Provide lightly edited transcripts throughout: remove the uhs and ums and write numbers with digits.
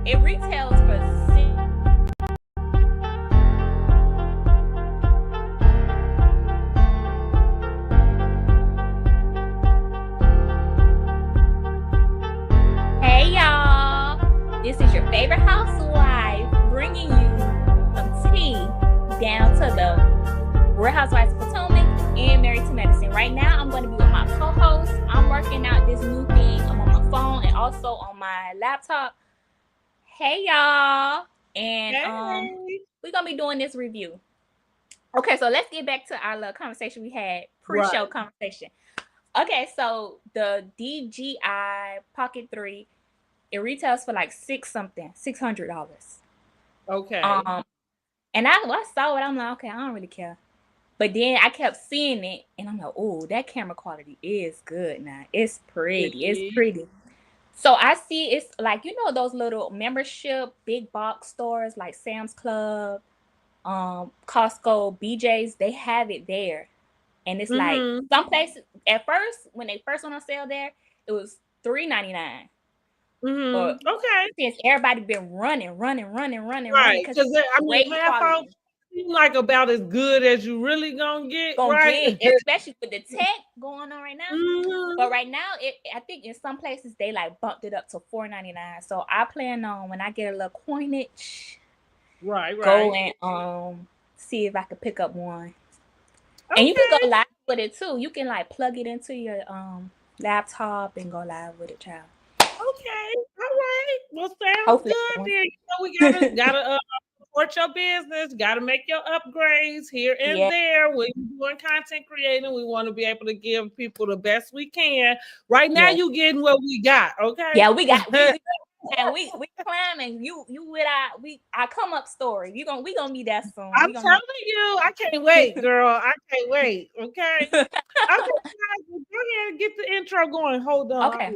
It retails for Hey y'all, this is your favorite housewife bringing you some tea down to the Real Housewives of Potomac and Married to Medicine. Right now, I'm going to be with my co-host. I'm working out this new thing. I'm on my phone and also on my laptop. Hey y'all, and we're gonna be doing this review. Okay, so let's get back to our little conversation we had pre-show conversation. Okay, so the DJI Pocket 3, it retails for like $600. Okay. And I saw it. I'm like, okay, I don't really care. But then I kept seeing it, and I'm like, oh, that camera quality is good now. It's pretty. It's pretty. So I see it's like, you know, those little membership big box stores like Sam's Club, Costco, BJ's, they have it there. And it's like some places at first, when they first went on sale there, it was $3.99. But since everybody been running, right? Because I mean, half off seem like about as good as you really gonna get, right? Especially with the tech going on right now. But right now, I think in some places they like bumped it up to $4.99. So I plan on when I get a little coinage, go and see if I can pick up one. And you can go live with it too. You can like plug it into your laptop and go live with it, child. Okay, all right. Well, sounds good. Then you know we gotta support your business. Gotta make your upgrades here and there. When you're doing content creating, we want to be able to give people the best we can. Right now, you getting what we got. Okay. Yeah, we got. And we climbing. You with our come up story. We gonna be that soon. I'm telling you, I can't wait, girl. I can't wait. Okay. Okay, guys, go ahead and get the intro going. Hold on. Okay.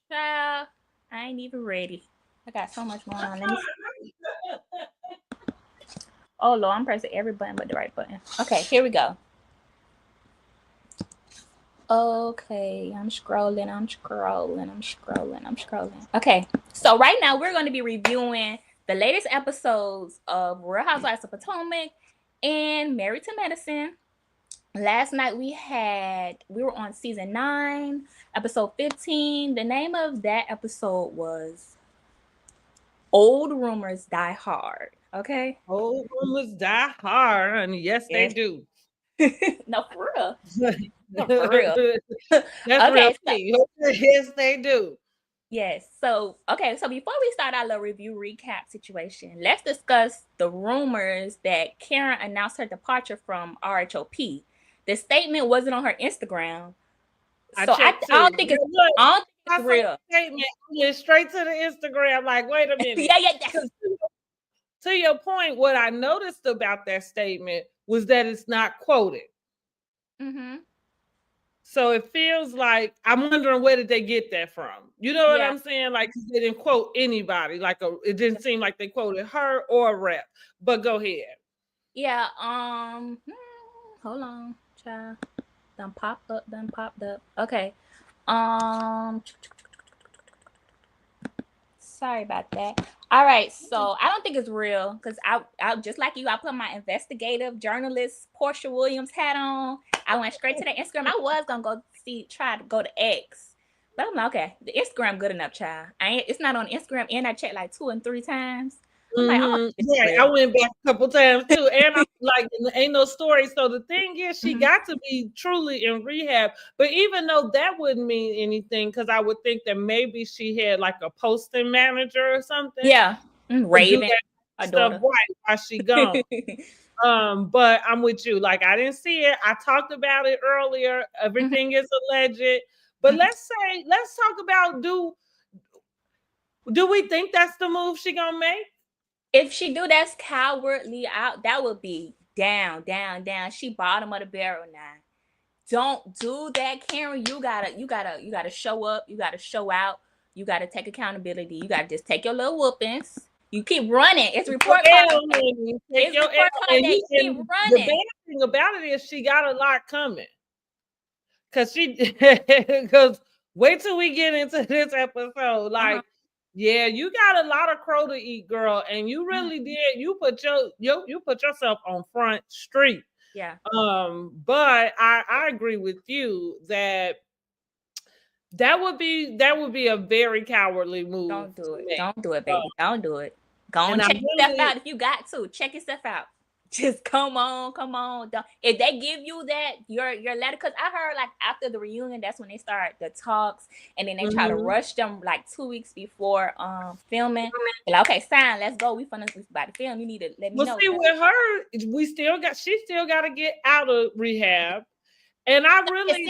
Child, I ain't even ready. I got so much going on. Let me see. Oh Lord, I'm pressing every button but the right button. Okay, here we go. Okay, I'm scrolling. Okay, so right now we're going to be reviewing the latest episodes of Real Housewives of Potomac and Married to Medicine. Last night we were on season 9, episode 15. The name of that episode was Old Rumors Die Hard. Okay? Old Rumors Die Hard, honey. Yes, they do. No, for real. No, for real. That's real. Yes, they do. Yes. So before we start our little review recap situation, let's discuss the rumors that Karen announced her departure from RHOP. The statement wasn't on her Instagram. So I don't think it's real. Statement went straight to the Instagram. Like, wait a minute. Yeah. To your point, what I noticed about that statement was that it's not quoted. So it feels like I'm wondering where did they get that from? You know what I'm saying? Like they didn't quote anybody. It didn't seem like they quoted her or a rep. But go ahead. Yeah. Hold on, child. Done popped up. Okay. Sorry about that. All right, so I don't think it's real because I just like you, I put my investigative journalist Portia Williams hat on. I went straight to the Instagram. I was gonna try to go to X, but I'm like, okay, the Instagram good enough, child. It's not on Instagram, and I checked like 2 and 3 times. Like, I went back a couple times too, and I'm like, ain't no story. So the thing is, she got to be truly in rehab. But even though that wouldn't mean anything, because I would think that maybe she had like a posting manager or something. Yeah, Raven, stuff while she gone. But I'm with you. Like I didn't see it. I talked about it earlier. Everything is alleged. But let's talk about do we think that's the move she gonna make? If she do, that's cowardly. That would be down. She bottom of the barrel now. Don't do that, Karen. You gotta show up. You gotta show out. You gotta take accountability. You gotta just take your little whoopings. You keep running. It's report card. It's report card day. Keep running. The bad thing about it is she got a lot coming. Because wait till we get into this episode. Like Yeah, you got a lot of crow to eat, girl, and you really did. You put you put yourself on front street. Yeah. But I agree with you that would be a very cowardly move. Don't do it. Don't do it, baby. Don't do it. Go on, check yourself out if you got to. Check yourself out. Just come on. Don't, if they give you that your letter, because I heard like after the reunion, that's when they start the talks, and then they try to rush them like 2 weeks before filming. They're like, okay, sign, let's go. We about to film. You need to let me know. See, with her, she still got to get out of rehab, and I really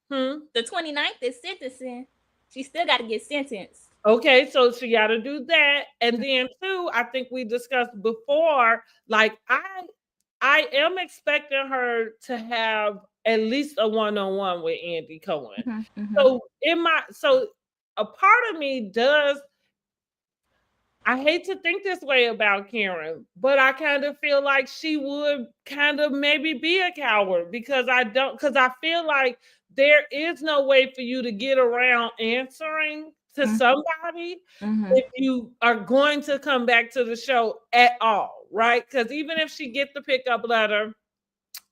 the 29th is sentencing. She still got to get sentenced. Okay, so she got to do that, and then too, I think we discussed before. Like I am expecting her to have at least a one-on-one with Andy Cohen. So a part of me does. I hate to think this way about Karen, but I kind of feel like she would kind of maybe be a coward because I feel like there is no way for you to get around answering to somebody if you are going to come back to the show at all, right? Because even if she get the pickup letter,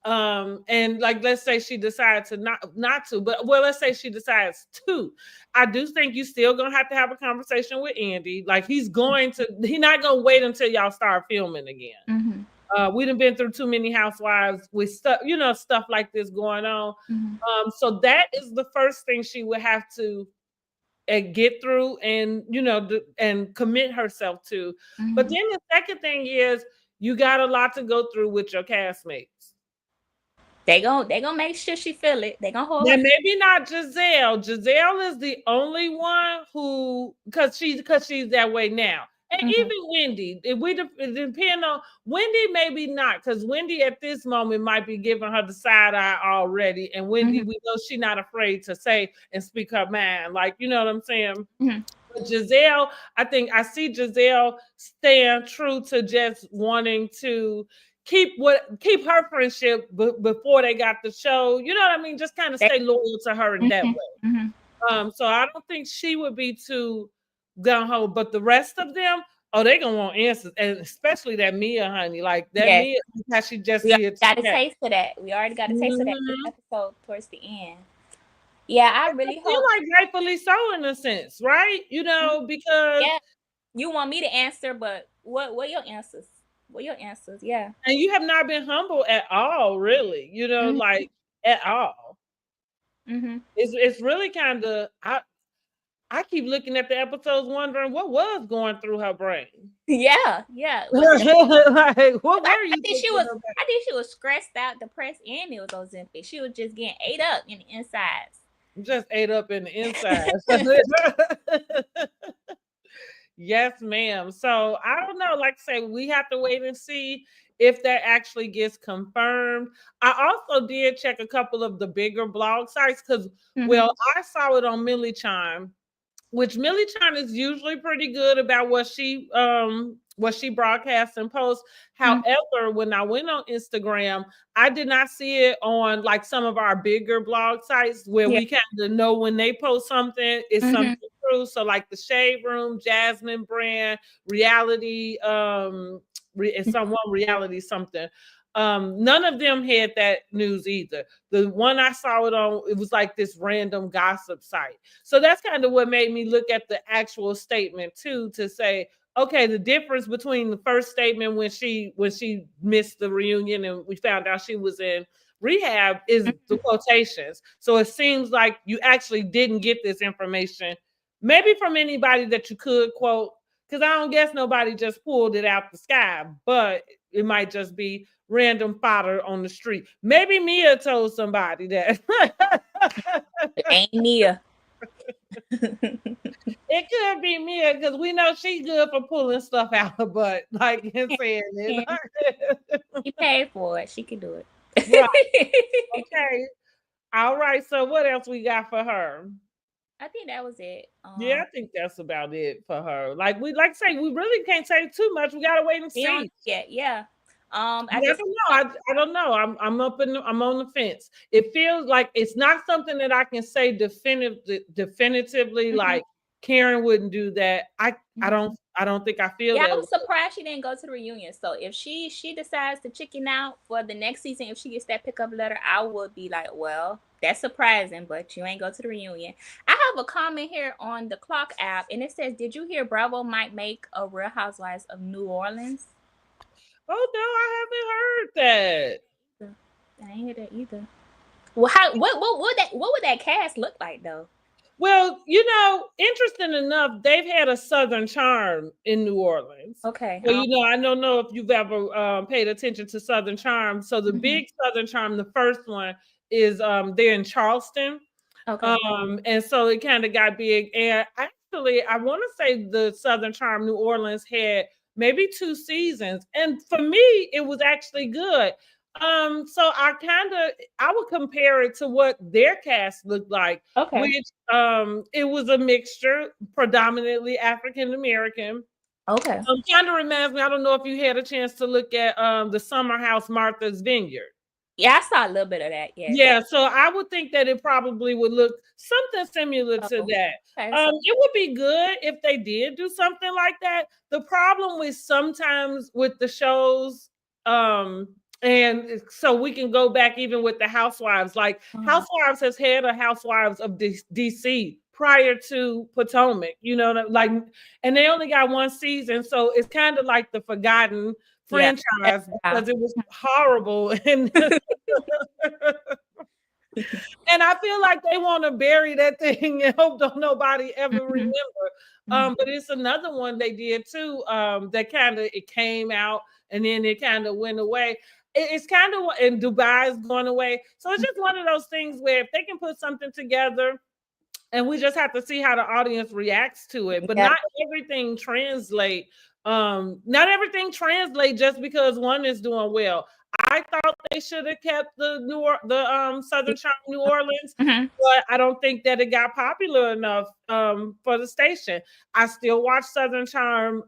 and like let's say she decides to not to, but let's say she decides to, I do think you still gonna have to have a conversation with Andy. Like he's not gonna wait until y'all start filming again. We done been through too many housewives with stuff, stuff like this going on. So that is the first thing she would have to get through and and commit herself to. But then the second thing is you got a lot to go through with your castmates. They gonna make sure she feel it. They gonna hold. Now, maybe not Giselle. Giselle is the only one who, because she's that way now. And even Wendy, it depend on Wendy, maybe not, because Wendy at this moment might be giving her the side eye already. And Wendy, we know she's not afraid to say and speak her mind. Like, you know what I'm saying? But Giselle, I think I see Giselle staying true to just wanting to keep her friendship before they got the show. You know what I mean? Just kind of stay loyal to her in that way. So I don't think she would be too gung-ho, but the rest of them, they gonna want answers, and especially that Mia, honey. Like that Mia, how she just got a taste of that. We already got a taste of that episode towards the end. Yeah, I really hope, like rightfully so in a sense, right? Because you want me to answer, but what your answers? What your answers? Yeah. And you have not been humble at all, really. Like at all. It's really kind of I keep looking at the episodes wondering what was going through her brain. Yeah. Like, what were you? I think she was stressed out, depressed, and it was Ozempic. She was just getting ate up in the insides. Just ate up in the insides. Yes, ma'am. So I don't know. Like I say, we have to wait and see if that actually gets confirmed. I also did check a couple of the bigger blog sites because, I saw it on Millie Chime, which Millie Chime is usually pretty good about what she broadcasts and posts. However, when I went on Instagram, I did not see it on like some of our bigger blog sites where we kind of know when they post something, it's something true. So like the Shade Room, Jasmine Brand, Reality, Reality something. None of them had that news either. The one I saw it on, it was like this random gossip site. So that's kind of what made me look at the actual statement too, to say, okay, the difference between the first statement when she missed the reunion and we found out she was in rehab is the quotations. So it seems like you actually didn't get this information, maybe from anybody that you could quote, because I don't guess nobody just pulled it out the sky, but it might just be random fodder on the street. Maybe Mia told somebody that. It ain't Mia. It could be Mia because we know she's good for pulling stuff out of her butt, like and saying it. She paid for it. She can do it. Right. Okay. All right. So what else we got for her? I think that was it. Yeah, I think that's about it for her. Like we say, we really can't say too much. We gotta wait and see. Yeah. I don't know. I'm on the fence. It feels like it's not something that I can say definitively. Like Karen wouldn't do that. I don't think I feel that. I was surprised she didn't go to the reunion. So if she decides to chicken out for the next season, if she gets that pickup letter, I would be like, well, that's surprising, but you ain't go to the reunion. I have a comment here on the Clock app, and it says, "Did you hear Bravo might make a Real Housewives of New Orleans?" Oh no, I haven't heard that. I ain't hear that either. Well, what would that cast look like though? Well, interesting enough, they've had a Southern Charm in New Orleans. Okay. So, I don't know if you've ever paid attention to Southern Charm. So the big Southern Charm, the first one, is they're in Charleston. Okay. And so it kind of got big. And actually, I want to say the Southern Charm New Orleans had maybe 2 seasons. And for me, it was actually good. So I would compare it to what their cast looked like, which it was a mixture, predominantly African American. Okay. Kind of reminds me, I don't know if you had a chance to look at the Summer House Martha's Vineyard. Yeah, I saw a little bit of that. Yeah. Yeah, so I would think that it probably would look something similar to that. Okay, it would be good if they did do something like that. The problem with sometimes with the shows, and so we can go back even with the Housewives. Like Housewives has had a Housewives of DC prior to Potomac, and they only got 1 season, so it's kind of like the forgotten franchise because it was horrible and and I feel like they want to bury that thing and hope don't nobody ever remember. But it's another one they did too. That it came out and then it kind of went away. It's kind of, and Dubai is going away. So it's just one of those things where if they can put something together, and we just have to see how the audience reacts to it. But not everything translate. Not everything translate just because one is doing well. I thought they should have kept the Southern Charm New Orleans, but I don't think that it got popular enough for the station. I still watch Southern Charm,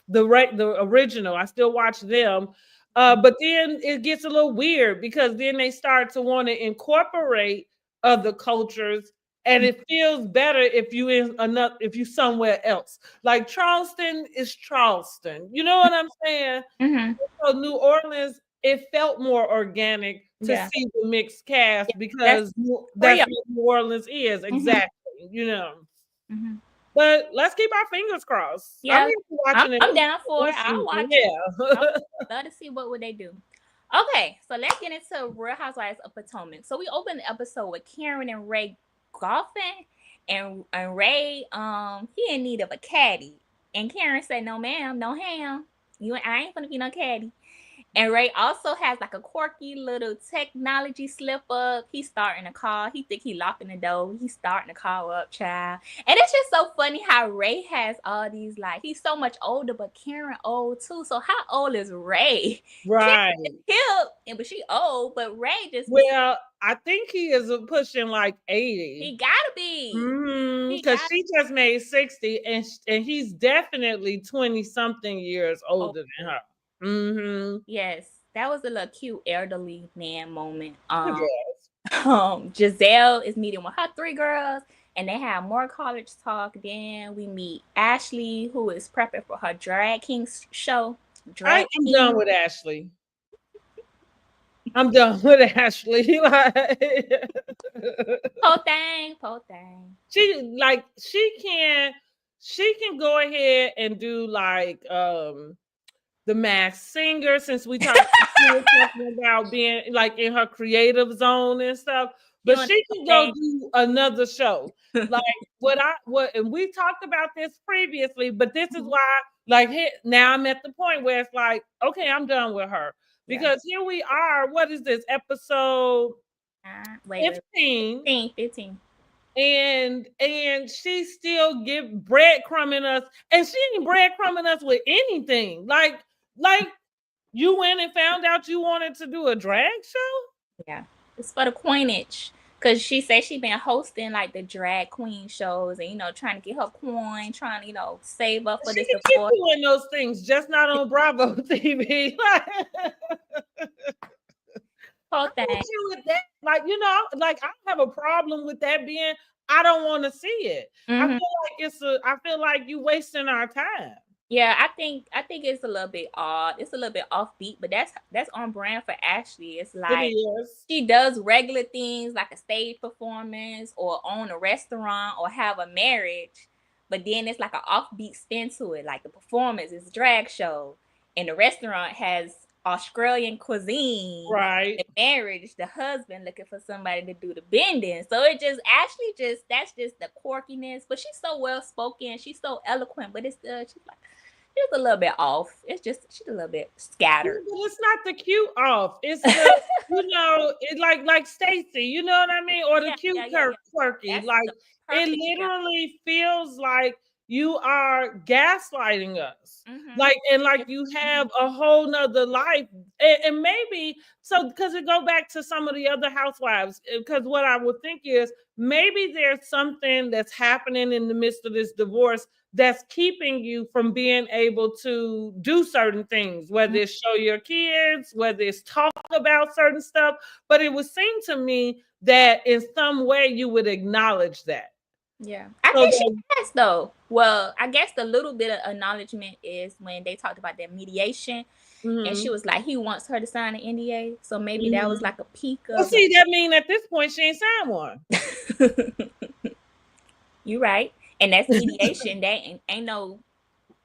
the original. I still watch them. But then it gets a little weird because then they start to want to incorporate other cultures, and it feels better if you somewhere else. Like Charleston is Charleston. You know what I'm saying? So New Orleans, it felt more organic to see the mixed cast because that's what New Orleans is. Exactly. But let's keep our fingers crossed. Yeah, I'm down for it. I'll watch it. I'd love to see what would they do. Okay, so let's get into Real Housewives of Potomac. So we opened the episode with Karen and Ray golfing, and Ray, he in need of a caddy, and Karen said, "No, ma'am, no ham. I ain't gonna be no caddy." And Ray also has like a quirky little technology slip up. He's starting a car. He think he locking the door. He's starting the car up, child. And it's just so funny how Ray has all these, like, he's so much older, but Karen old too. So how old is Ray? Right. Hip, but she old, but Ray just... Well, I think he is pushing like 80. He gotta be. Because she just made 60, and he's definitely 20-something years older than her. Yes, that was a little cute elderly man moment. Giselle is meeting with her 3 girls, and they have more college talk. Then we meet Ashley, who is prepping for her Drag Kings show. I'm done with Ashley. I'm done with Ashley. Po thing. She can go ahead and do like the Masked Singer, since we talking about being like in her creative zone and stuff. But she can go do another show. Like and we talked about this previously, but this is why, now I'm at the point where it's like, okay, I'm done with her. Because here we are, what is this, episode 15? 15. And she still give breadcrumbing us, and she ain't breadcrumbing us with anything. Like you went and found out you wanted to do a drag show? Yeah, it's for the coinage. Because she said she been hosting like the drag queen shows and, trying to get her coin, trying to, save up for this support. She's doing those things, just not on Bravo TV. Whole I'm thing. with you with that. Like, you know, like I have a problem with that being. I don't want to see it. I feel like I feel like you wasting our time. Yeah, I think it's a little bit odd. It's a little bit offbeat, but that's on brand for Ashley. It's It like is. she does regular things like a stage performance or own a restaurant or have a marriage, but then it's like an offbeat spin to it. Like the performance is a drag show, and the restaurant has Australian cuisine. Right. The marriage, the husband looking for somebody to do the bending. So it just that's just the quirkiness. But she's so well spoken. She's so eloquent. But it's she's like she's a little bit off. It's just she's a little bit scattered. But it's not the cute off. It's the it like Stacy, you know what I mean? Or the cute quirky. That's like it literally feels like you are gaslighting us. Like you have a whole nother life. And maybe so because it go back to some of the other housewives. Because what I would think is maybe there's something that's happening in the midst of this divorce that's keeping you from being able to do certain things, whether it's show your kids, whether it's talk about certain stuff. But it would seem to me that in some way you would acknowledge that. Yeah, I think she has though. Well, I guess the little bit of acknowledgement is when they talked about their mediation, and she was like, he wants her to sign an NDA. So maybe that was like a peak of. Well, see, that mean at this point she ain't signed one. You're right, and that's mediation. That ain't no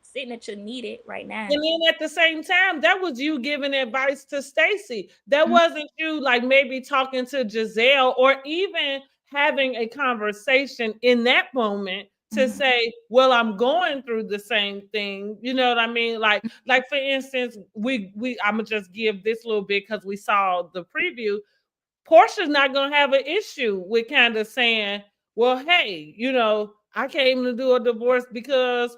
signature needed right now. And then at the same time, that was you giving advice to Stacy. That wasn't you like maybe talking to Giselle or even having a conversation in that moment to say, well, I'm going through the same thing. You know what I mean? Like for instance, I'm gonna just give this little bit because we saw the preview. Portia's not gonna have an issue with kind of saying, well, hey, you know, I came to do a divorce because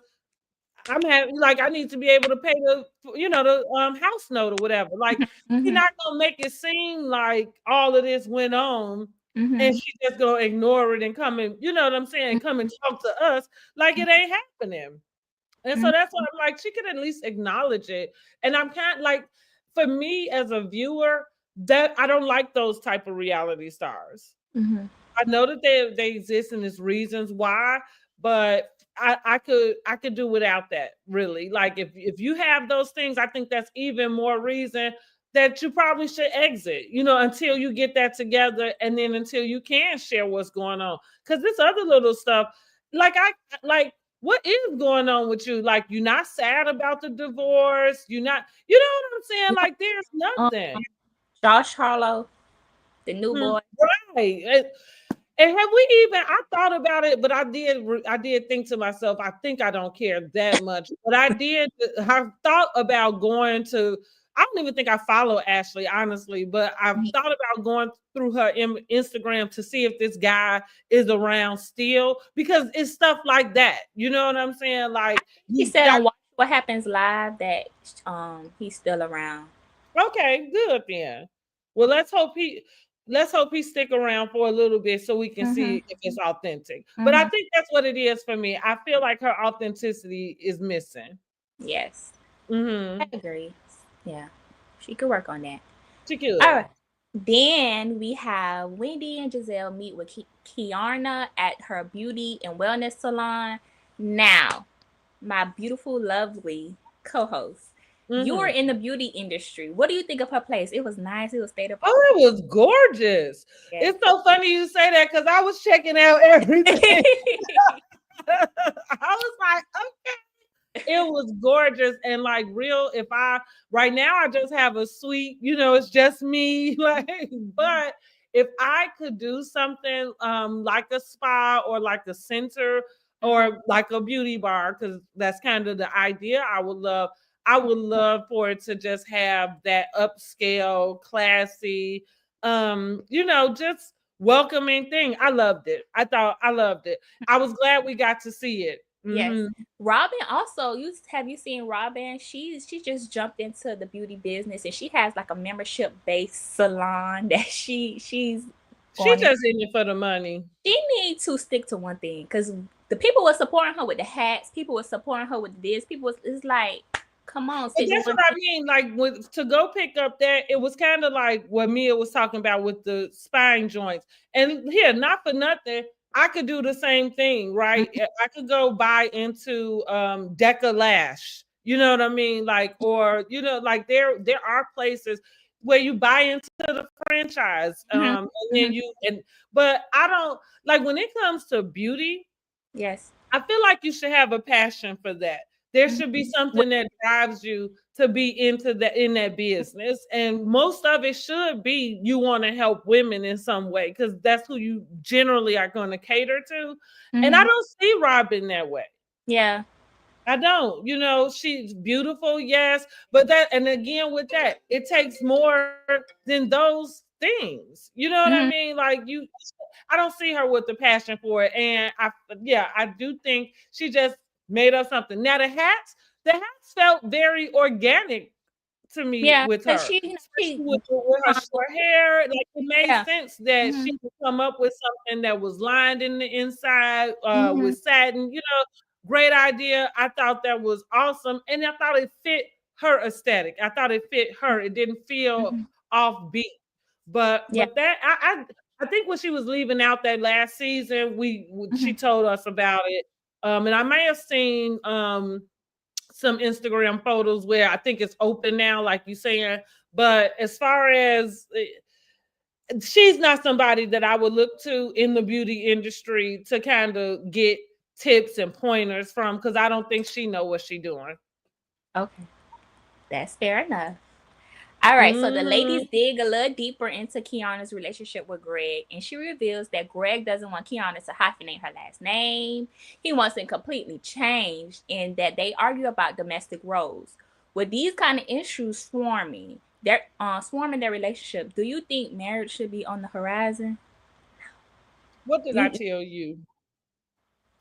I'm having like I need to be able to pay the house note or whatever. Like you're not gonna make it seem like all of this went on and she's just gonna ignore it and come and you know what I'm saying, come and talk to us like it ain't happening. And so that's why I'm like, she could at least acknowledge it. And I'm kind of like, for me as a viewer, that I don't like those type of reality stars. I know that they exist and there's reasons why, but I could do without that, really. Like if you have those things, I think that's even more reason that you probably should exit, you know, until you get that together and then until you can share what's going on. Because this other little stuff, what is going on with you? Like, you're not sad about the divorce. You're not, you know what I'm saying? Like, there's nothing. Josh Harlow, the new boy. Right. And have we even, I thought about it, but I did think to myself, I think I don't care that much. But I thought about going to, I don't even think I follow Ashley, honestly, but I've thought about going through her Instagram to see if this guy is around still, because it's stuff like that. You know what I'm saying? Like he said on What Happens Live that he's still around. Okay, good then. Well, let's hope he stick around for a little bit so we can see if it's authentic. But I think that's what it is for me. I feel like her authenticity is missing. Yes. I agree. Yeah. She could work on that. She could. All right. Then we have Wendy and Giselle meet with Kiarna at her beauty and wellness salon. Now, my beautiful, lovely co-host, you were in the beauty industry. What do you think of her place? It was nice. It was state of art. Oh, it was gorgeous. Yes. It's so funny you say that because I was checking out everything. I was like, okay. It was gorgeous and like real. Right now I just have a suite, you know, it's just me. But if I could do something like a spa or like a center or like a beauty bar, because that's kind of the idea, I would love for it to just have that upscale, classy, just welcoming thing. I loved it. I loved it. I was glad we got to see it. Yes. Robin also, have you seen Robin? She just jumped into the beauty business and she has like a membership based salon that she's just in it for the money. She needs to stick to one thing because the people were supporting her with the hats, people were supporting her with this, it's like, Come on, But that's what I mean. Like to go pick up that, it was kind of like what Mia was talking about with the spine joints. And here, not for nothing, I could do the same thing, right? I could go buy into Deca Lash. You know what I mean? Like, or like there are places where you buy into the franchise, and then but I don't like when it comes to beauty. Yes, I feel like you should have a passion for that. There should be something that drives you to be in that business, and most of it should be you want to help women in some way because that's who you generally are going to cater to. And I don't see Robin that way. Yeah. I don't, she's beautiful, yes, but and again with that, it takes more than those things. You know what I mean? Like I don't see her with the passion for it, and I do think she just made up something. Now the hats felt very organic to me with her, she especially with her short hair. Like it made sense that she could come up with something that was lined in the inside with satin. Great idea. I thought that was awesome, and I thought it fit her aesthetic. I thought it fit her. It didn't feel offbeat. But that I think when she was leaving out that last season, she told us about it. And I may have seen some Instagram photos where I think it's open now, like you saying. But as far as she's not somebody that I would look to in the beauty industry to kind of get tips and pointers from, because I don't think she know what she's doing. Okay, that's fair enough. All right, so the ladies dig a little deeper into Kiana's relationship with Greg, and she reveals that Greg doesn't want Kiana to hyphenate her last name. He wants it completely changed, and that they argue about domestic roles. With these kind of issues swarming their relationship, do you think marriage should be on the horizon? What did I tell you?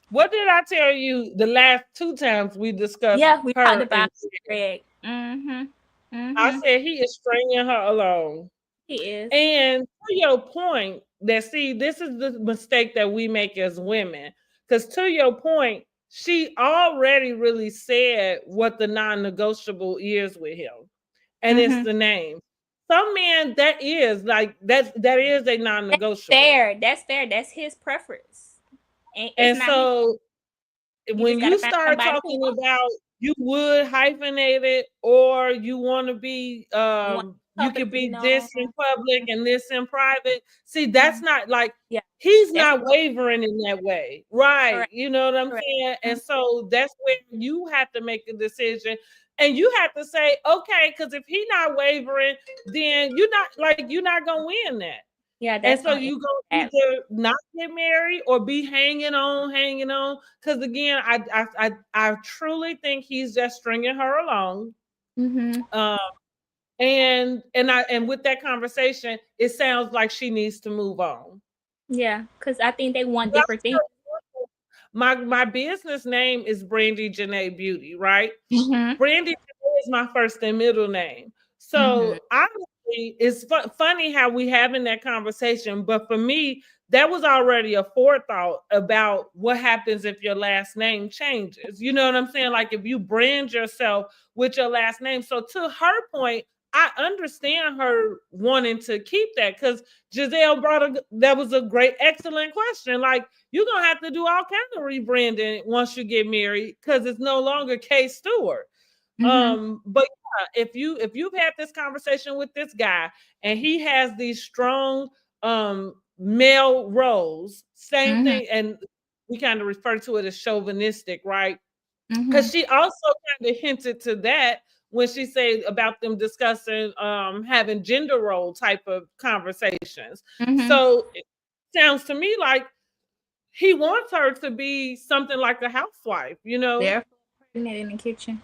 What did I tell you the last 2 times we discussed? Yeah, we talked about Greg. I said he is stringing her along. He is. And to your point, this is the mistake that we make as women. Because to your point, she already really said what the non-negotiable is with him. And it's the name. Some men, that is a non-negotiable. That's fair. That's his preference. And so when you start talking about you would hyphenate it, or you want to be you could be this in public and this in private. See, that's not like he's not wavering in that way, right? Correct. You know what I'm saying? And so that's where you have to make a decision, and you have to say, okay, because if he's not wavering, then you're not gonna win that. Yeah, and so you go either not get married or be hanging on. Because again, I truly think he's just stringing her along. And with that conversation, it sounds like she needs to move on. Yeah, because I think they want different things. My business name is Brandi Jenae Beauty, right? Brandi Jenae is my first and middle name. So honestly, it's funny how we having that conversation, but for me, that was already a forethought about what happens if your last name changes. You know what I'm saying? Like if you brand yourself with your last name. So to her point, I understand her wanting to keep that, because Giselle that was a excellent question. Like you're gonna have to do all kinds of rebranding once you get married, because it's no longer K Stewart. But yeah, if you've had this conversation with this guy and he has these strong male roles, same thing, and we kind of refer to it as chauvinistic, right? Because she also kind of hinted to that when she said about them discussing having gender role type of conversations. So it sounds to me like he wants her to be something like a housewife, They're pregnant in the kitchen.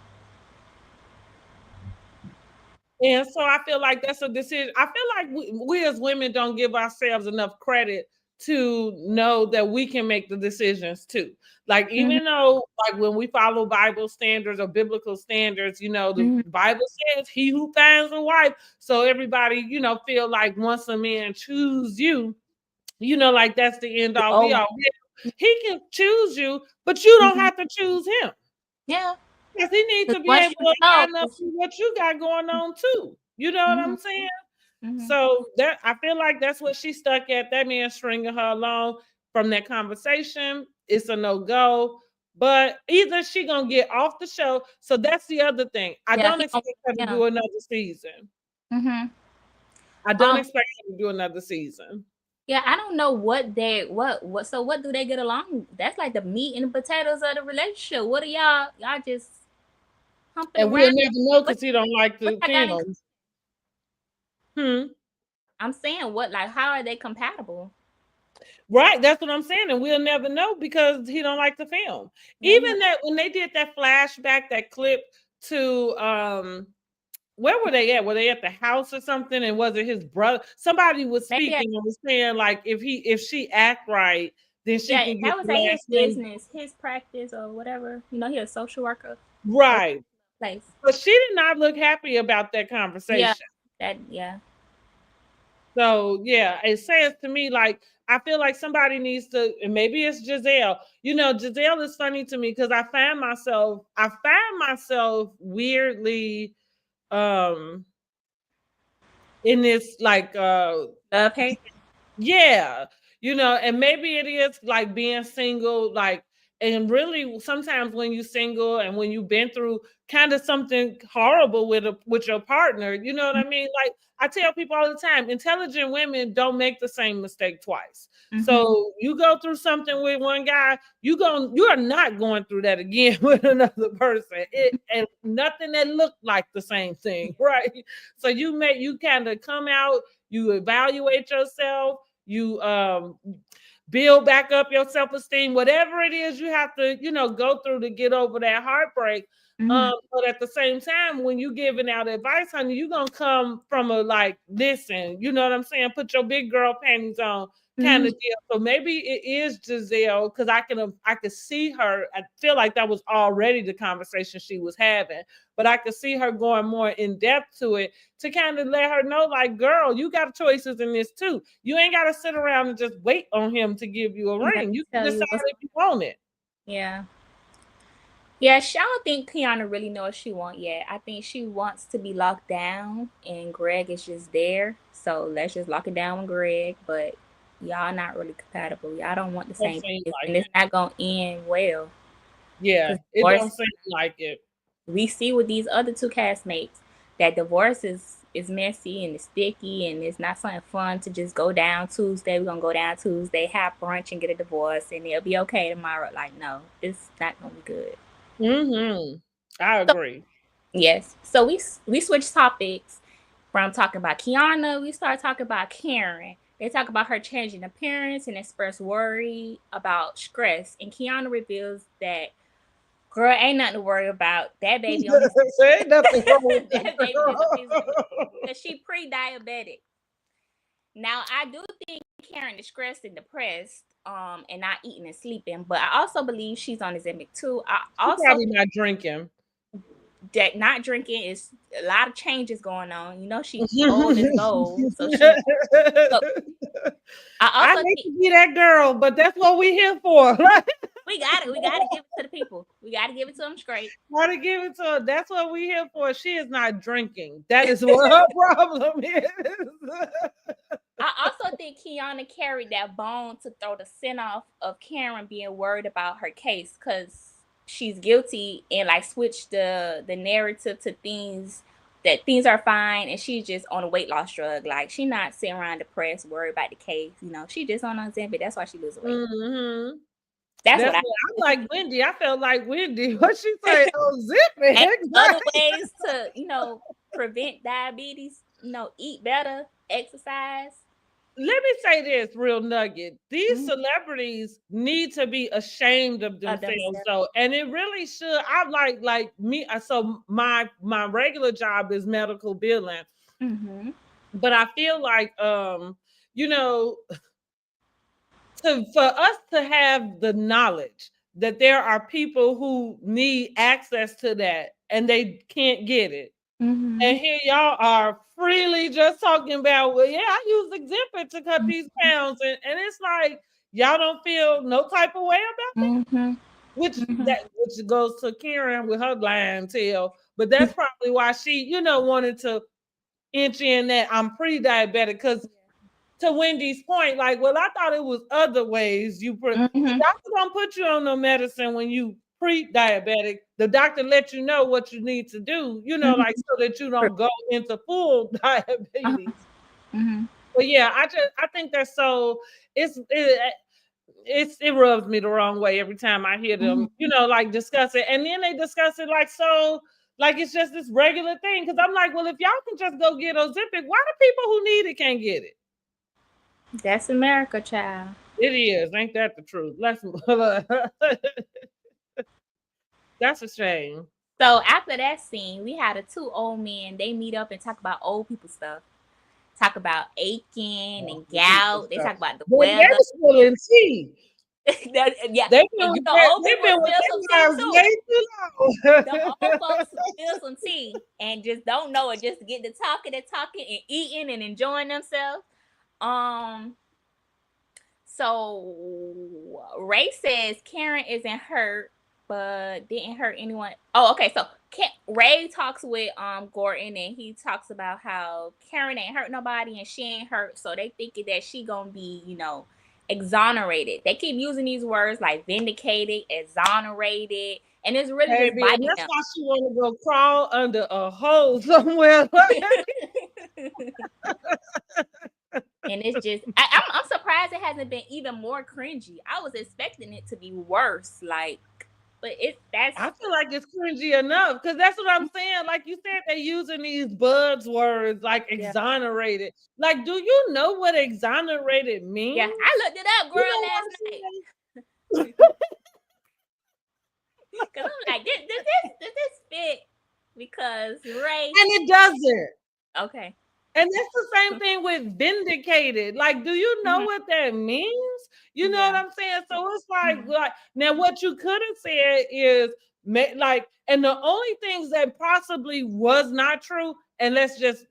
And so I feel like that's a decision. I feel like we as women don't give ourselves enough credit to know that we can make the decisions too. Like, even though, like, when we follow Bible standards or biblical standards, the Bible says he who finds a wife. So everybody, feel like once a man choose you, like that's the end all be all. He can choose you, but you don't have to choose him. Yeah. Because he needs to be able to line up with what you got going on too. You know what I'm saying? So that I feel like that's what she stuck at. That man stringing her along from that conversation. It's a no-go. But either she gonna get off the show. So that's the other thing. I don't expect her to do another season. I don't expect her to do another season. Yeah, I don't know what so what do they get along? That's like the meat and the potatoes of the relationship. What are y'all just humping and around? We'll never know because he don't like the films. I'm saying how are they compatible? Right, that's what I'm saying, and we'll never know because he don't like the film. Even that when they did that flashback, that clip to where were they at? Were they at the house or something? And was it his brother? Somebody was speaking and was saying like if she act right, then she can get that was at his business, his practice or whatever. You know, he a social worker. Right. Place. But she did not look happy about that conversation. So yeah, it says to me like I feel like somebody needs to, and maybe it's Giselle. You know, Giselle is funny to me because I find myself weirdly in this like okay. Yeah, you know, and maybe it is like being single, like, and really sometimes when you single and when you've been through kind of something horrible with your partner, you know what I mean? Like I tell people all the time, intelligent women don't make the same mistake twice. So you go through something with one guy, you are not going through that again with another person. And nothing that looked like the same thing, right? So you kind of come out, you evaluate yourself, you build back up your self-esteem, whatever it is you have to, go through to get over that heartbreak. But at the same time, when you giving out advice, honey, you're gonna come from a like, listen, you know what I'm saying? Put your big girl panties on kind of deal. So maybe it is Giselle because I could see her. I feel like that was already the conversation she was having, but I could see her going more in depth to it to kind of let her know, like, girl, you got choices in this too. You ain't got to sit around and just wait on him to give you a ring. You can decide if you want it. Yeah. Yeah, I don't think Kiana really knows what she wants yet. I think she wants to be locked down, and Greg is just there. So let's just lock it down with Greg. But y'all not really compatible. Y'all don't want the same thing, and it's not gonna end well. Yeah, it don't seem like it. We see with these other two castmates that divorce is messy and it's sticky, and it's not something fun to just go down Tuesday. We're gonna go down Tuesday, have brunch, and get a divorce, and it'll be okay tomorrow. Like, no, it's not gonna be good. I agree. Yes. So we switched topics from talking about Kiana. We started talking about Karen. They talk about her changing appearance and express worry about stress. And Kiana reveals that, girl, ain't nothing to worry about. That baby on his ain't nothing wrong with that baby because she pre-diabetic. Now I do think Karen is stressed and depressed, and not eating and sleeping, but I also believe she's on Ozempic too. I also probably not drinking. That not drinking is a lot of changes going on. You know, she's old as gold. So I hate to be that girl, but that's what we here for. We got it. We got to give it to the people. We got to give it to them straight. Got to give it to her. That's what we here for. She is not drinking. That is what her problem is. I also think Kiana carried that bone to throw the scent off of Karen being worried about her case because she's guilty and like switch the narrative to things are fine, and she's just on a weight loss drug. Like, she not sitting around depressed, worried about the case. You know, she just on Ozempic. That's why she loses weight. That's what I'm like Wendy. I felt like Wendy. What she say? Ozempic. Other ways to prevent diabetes. Eat better, exercise. Let me say this real nugget. These celebrities need to be ashamed of themselves, though. And it really should. I like me. So my regular job is medical billing. But I feel like, for us to have the knowledge that there are people who need access to that and they can't get it. And here y'all are freely just talking about, well, yeah, I use Ozempic to cut these pounds. And it's like, y'all don't feel no type of way about it? which goes to Karen with her lying tale. But that's probably why she, wanted to inch in that I'm pre-diabetic, because to Wendy's point, like, well, I thought it was other ways the doctor don't put you on no medicine when you pre-diabetic. The doctor let you know what you need to do, like so that you don't go into full diabetes. But yeah, I think that's so it rubs me the wrong way every time I hear them, like discuss it. And then they discuss it like so, like it's just this regular thing. Because I'm like, well, if y'all can just go get Ozempic, why do people who need it can't get it? That's America, child. It is. Ain't that the truth? That's a shame. So after that scene, we had the two old men. They meet up and talk about old people stuff. Talk about aching and gout. They talk about the weather. They're spilling tea. Yeah, they've been with their lives way too long. The old folks spill some tea and just don't know it. Just get to talking and eating and enjoying themselves. So Ray says Karen isn't hurt, but didn't hurt anyone. Oh, okay. So Ray talks with Gordon, and he talks about how Karen ain't hurt nobody and she ain't hurt, so they thinking that she gonna be, exonerated. They keep using these words like vindicated, exonerated, and it's really just biting that's why she want to go crawl under a hole somewhere. And it's just, I'm surprised it hasn't been even more cringy. I was expecting it to be worse, but I feel like it's cringy enough, because that's what I'm saying. Like you said, they're using these buzzwords like exonerated. Like, do you know what exonerated means? Yeah, I looked it up, girl, last night. Because I'm like, does this fit? Because Ray, and it doesn't. Okay. And that's the same thing with vindicated. Like, do you know what that means? You know what I'm saying? So it's like now what you could have said is like, and the only things that possibly was not true, and let's just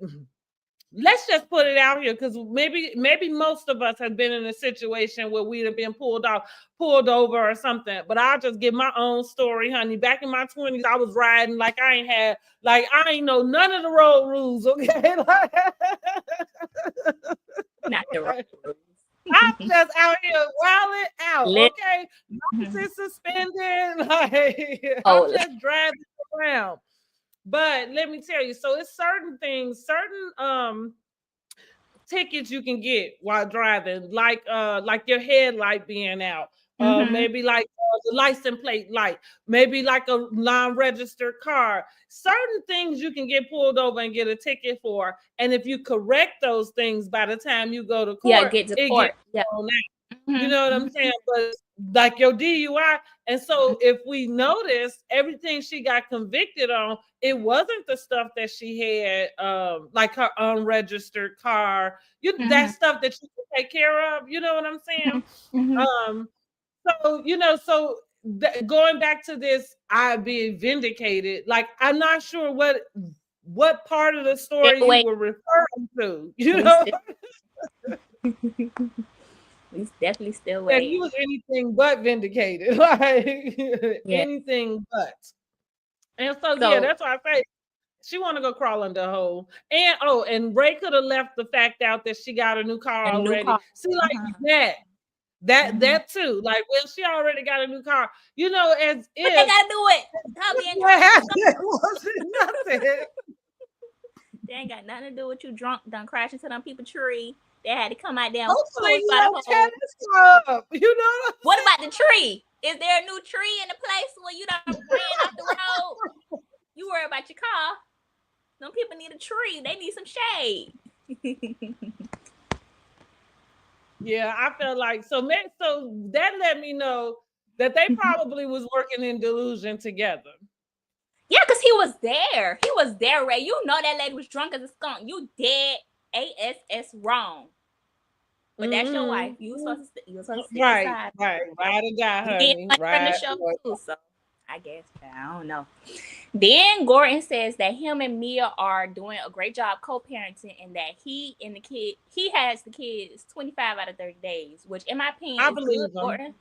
put it out here, because maybe most of us have been in a situation where we'd have been pulled over or something. But I'll just give my own story, honey. Back in my 20s, I was riding like I ain't know none of the road rules, okay? Not the road rules. I'm just out here wilding out, okay? License suspended, I'm just driving around. But let me tell you, so it's certain things, certain tickets you can get while driving, like your headlight being out, maybe like the license plate light, maybe like a non-registered car. Certain things you can get pulled over and get a ticket for, and if you correct those things by the time you go to court, get to court. You know what I'm saying? But like your DUI, and so if we notice everything she got convicted on, it wasn't the stuff that she had, like her unregistered car, that stuff that you can take care of. You know what I'm saying? So going back to this, I being vindicated. Like, I'm not sure what part of the story you were referring to. You know. He's definitely still waiting. He was anything but vindicated, like anything but. And so yeah, that's why I say she want to go crawl under a hole. And Ray could have left the fact out that she got a new car already. See, like that too. Like, well, she already got a new car. As if they gotta do it. It wasn't nothing. They ain't got nothing to do with you drunk, done crash into them people's tree. They had to come out there. Hopefully tennis club. What about the tree? Is there a new tree in the place where you done ran off the road? You worry about your car. Some people need a tree. They need some shade. Yeah, I felt like so that let me know that they probably was working in delusion together. Yeah, because he was there. He was there, Ray. You know that lady was drunk as a skunk. You dead ASS wrong. But that's your wife. You were supposed to stick aside. Right or die, honey. Right. From the show too, so I guess I don't know. Then Gordon says that him and Mia are doing a great job co-parenting, and that he has the kids 25 out of 30 days, which in my opinion I is believe good, Gordon.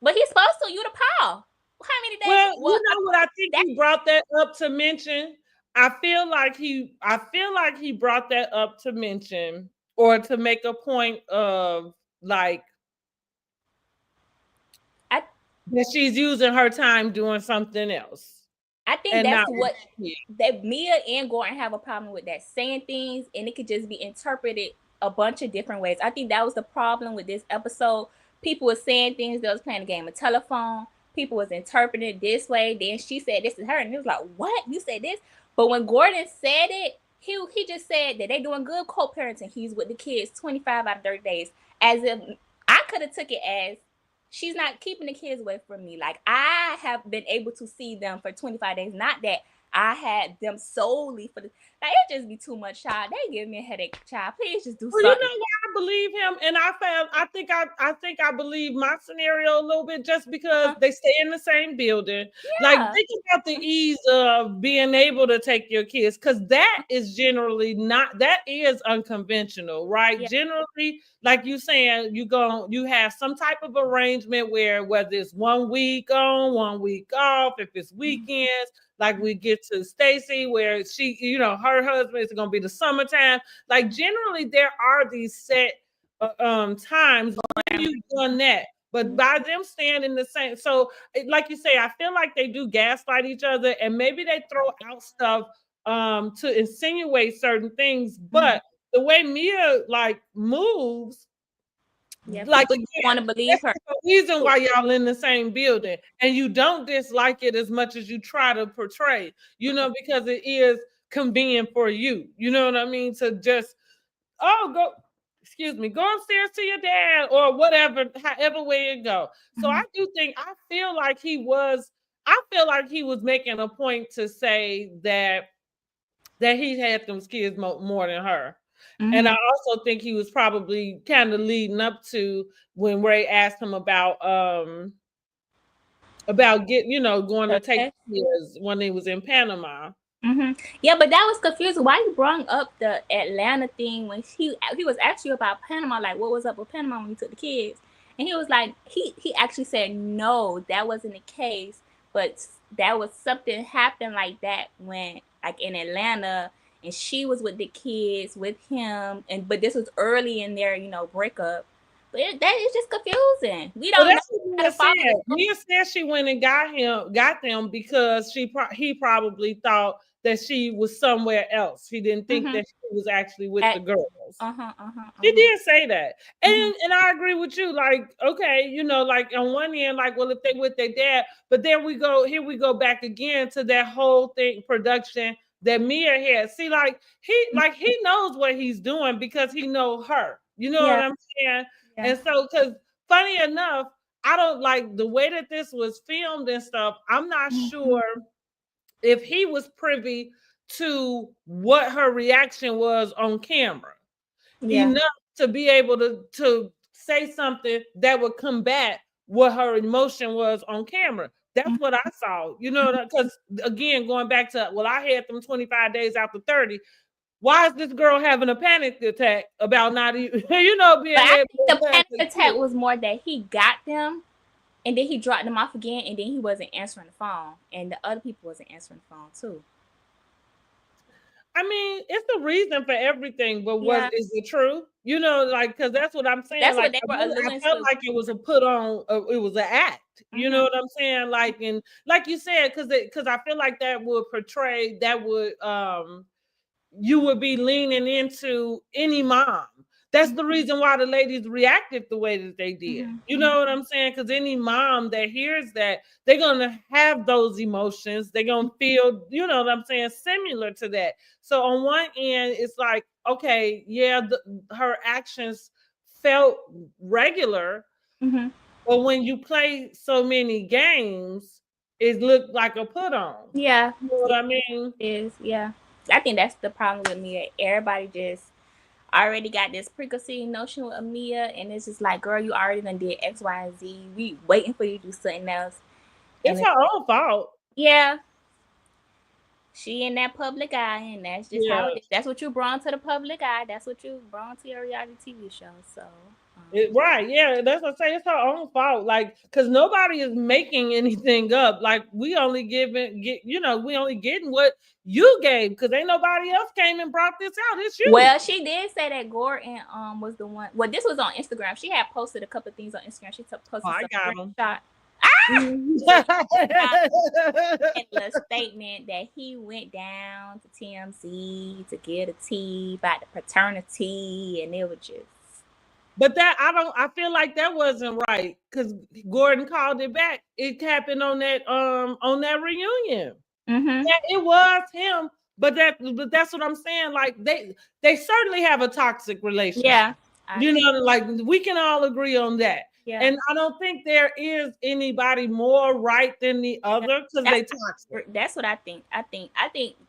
But he's supposed to. You the pa. how many days? Well, you know what? I think he brought that up to mention. I feel like he brought that up to mention or to make a point of like that she's using her time doing something else. I think that's what that Mia and Gordon have a problem with, that saying things and it could just be interpreted a bunch of different ways. I think that was the problem with this episode. People were saying things, they was playing a game of telephone. People was interpreting it this way. Then she said this is her, and he was like, "What? You said this?" But when Gordon said it, he just said that they doing good co-parenting. He's with the kids 25 out of 30 days. As if I could have took it as she's not keeping the kids away from me. Like, I have been able to see them for 25 days. Not that I had them solely for the. Like, it just be too much, child. They give me a headache, child. Please just do something. You know why I believe him, and I think I believe my scenario a little bit just because they stay in the same building. Yeah. Like, think about the ease of being able to take your kids, because that is generally that is unconventional, right? Yeah. Generally, like you saying, you have some type of arrangement where whether it's 1 week on, 1 week off, if it's weekends. Like we get to Stacy where she, her husband is going to be the summertime. Like generally there are these set times when you've done that. But by them staying in the same, so like you say, I feel like they do gaslight each other, and maybe they throw out stuff to insinuate certain things. But the way Mia like moves, like you want to believe her. The reason why y'all in the same building, and you don't dislike it as much as you try to portray, because it is convenient for you. You know what I mean? To just go upstairs to your dad or whatever, however way it go. So I feel like he was making a point to say that he had them kids more than her. And I also think he was probably kind of leading up to when Ray asked him about going to take kids when he was in Panama. Yeah, but that was confusing. Why you brought up the Atlanta thing when he was actually about Panama? Like, what was up with Panama when you took the kids? And he was like, he actually said no, that wasn't the case, but that was something happened like that when like in Atlanta. And she was with the kids with him, but this was early in their, breakup. But that is just confusing. We don't know how to follow it. Mia said she went and got them because he probably thought that she was somewhere else. He didn't think that she was actually with the girls. She did say that, and I agree with you. Like, okay, like on one end, like, well, if they with their dad, but then we go back again to that whole thing production that Mia had. See, like he knows what he's doing because he knows her. You know what I'm saying? Yeah. And so, because funny enough, I don't like the way that this was filmed and stuff. I'm not sure if he was privy to what her reaction was on camera enough to be able to say something that would combat what her emotion was on camera. That's what I saw, because again, going back to, well, I had them 25 days after 30. Why is this girl having a panic attack about not even, being able to the panic attack was more that he got them and then he dropped them off again and then he wasn't answering the phone and the other people wasn't answering the phone too. I mean, it's the reason for everything, but is it true? Because that's what I'm saying. That's like, what they were alluding to. I felt like it was a put on, it was an act. You know what I'm saying? Like, and like you said, because I feel like that would portray, you would be leaning into any mom. That's the reason why the ladies reacted the way that they did. You know what I'm saying? Because any mom that hears that, they're going to have those emotions. They're going to feel, you know what I'm saying, similar to that. So on one end, it's like, okay, yeah, her actions felt regular. But when you play so many games, it looked like a put on. Yeah. You know what I mean? Yeah. I think that's the problem with Mia. Everybody just already got this preconceived notion with Mia, and it's just like, girl, you already done did X, Y, and Z. We waiting for you to do something else. It's her own fault. Yeah. She in that public eye, and that's just how it is. That's what you brought to the public eye. That's what you brought to your reality TV show. So Right, yeah, that's what I say. It's her own fault, like, because nobody is making anything up. Like, we only we only getting what you gave, because ain't nobody else came and brought this out. It's you. Well, she did say that Gordon was the one. Well, this was on Instagram. She had posted a couple of things on Instagram. She posted some screenshot. A statement that he went down to TMZ to get a tea about the paternity, and it was just. But I feel like that wasn't right, because Gordon called it back. It happened on that reunion. Mm-hmm. Yeah, it was him, but that's what I'm saying. Like, they certainly have a toxic relationship. Yeah. Like, we can all agree on that. Yeah. And I don't think there is anybody more right than the other, because they toxic. That's what I think. I think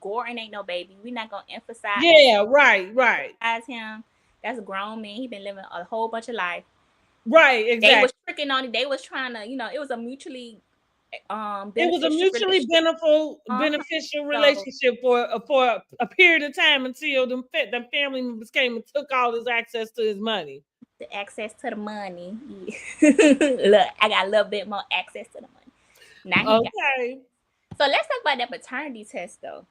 Gordon ain't no baby. We're not gonna emphasize. Yeah, right. As him, that's a grown man. He been living a whole bunch of life. Right, exactly. They was tricking on it. They was trying to, it was a mutually beneficial relationship for a period of time, until them family members came and took all his access to his money. The access to the money. Look, I got a little bit more access to the money. Now so let's talk about that paternity test though.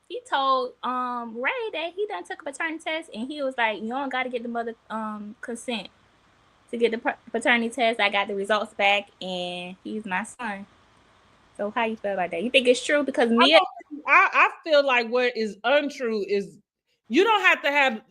He told Ray that he done took a paternity test, and he was like, you don't got to get the mother consent to get the paternity test. I got the results back, and he's my son. So how you feel about that? You think it's true? Because I feel like what is untrue is you don't have to have.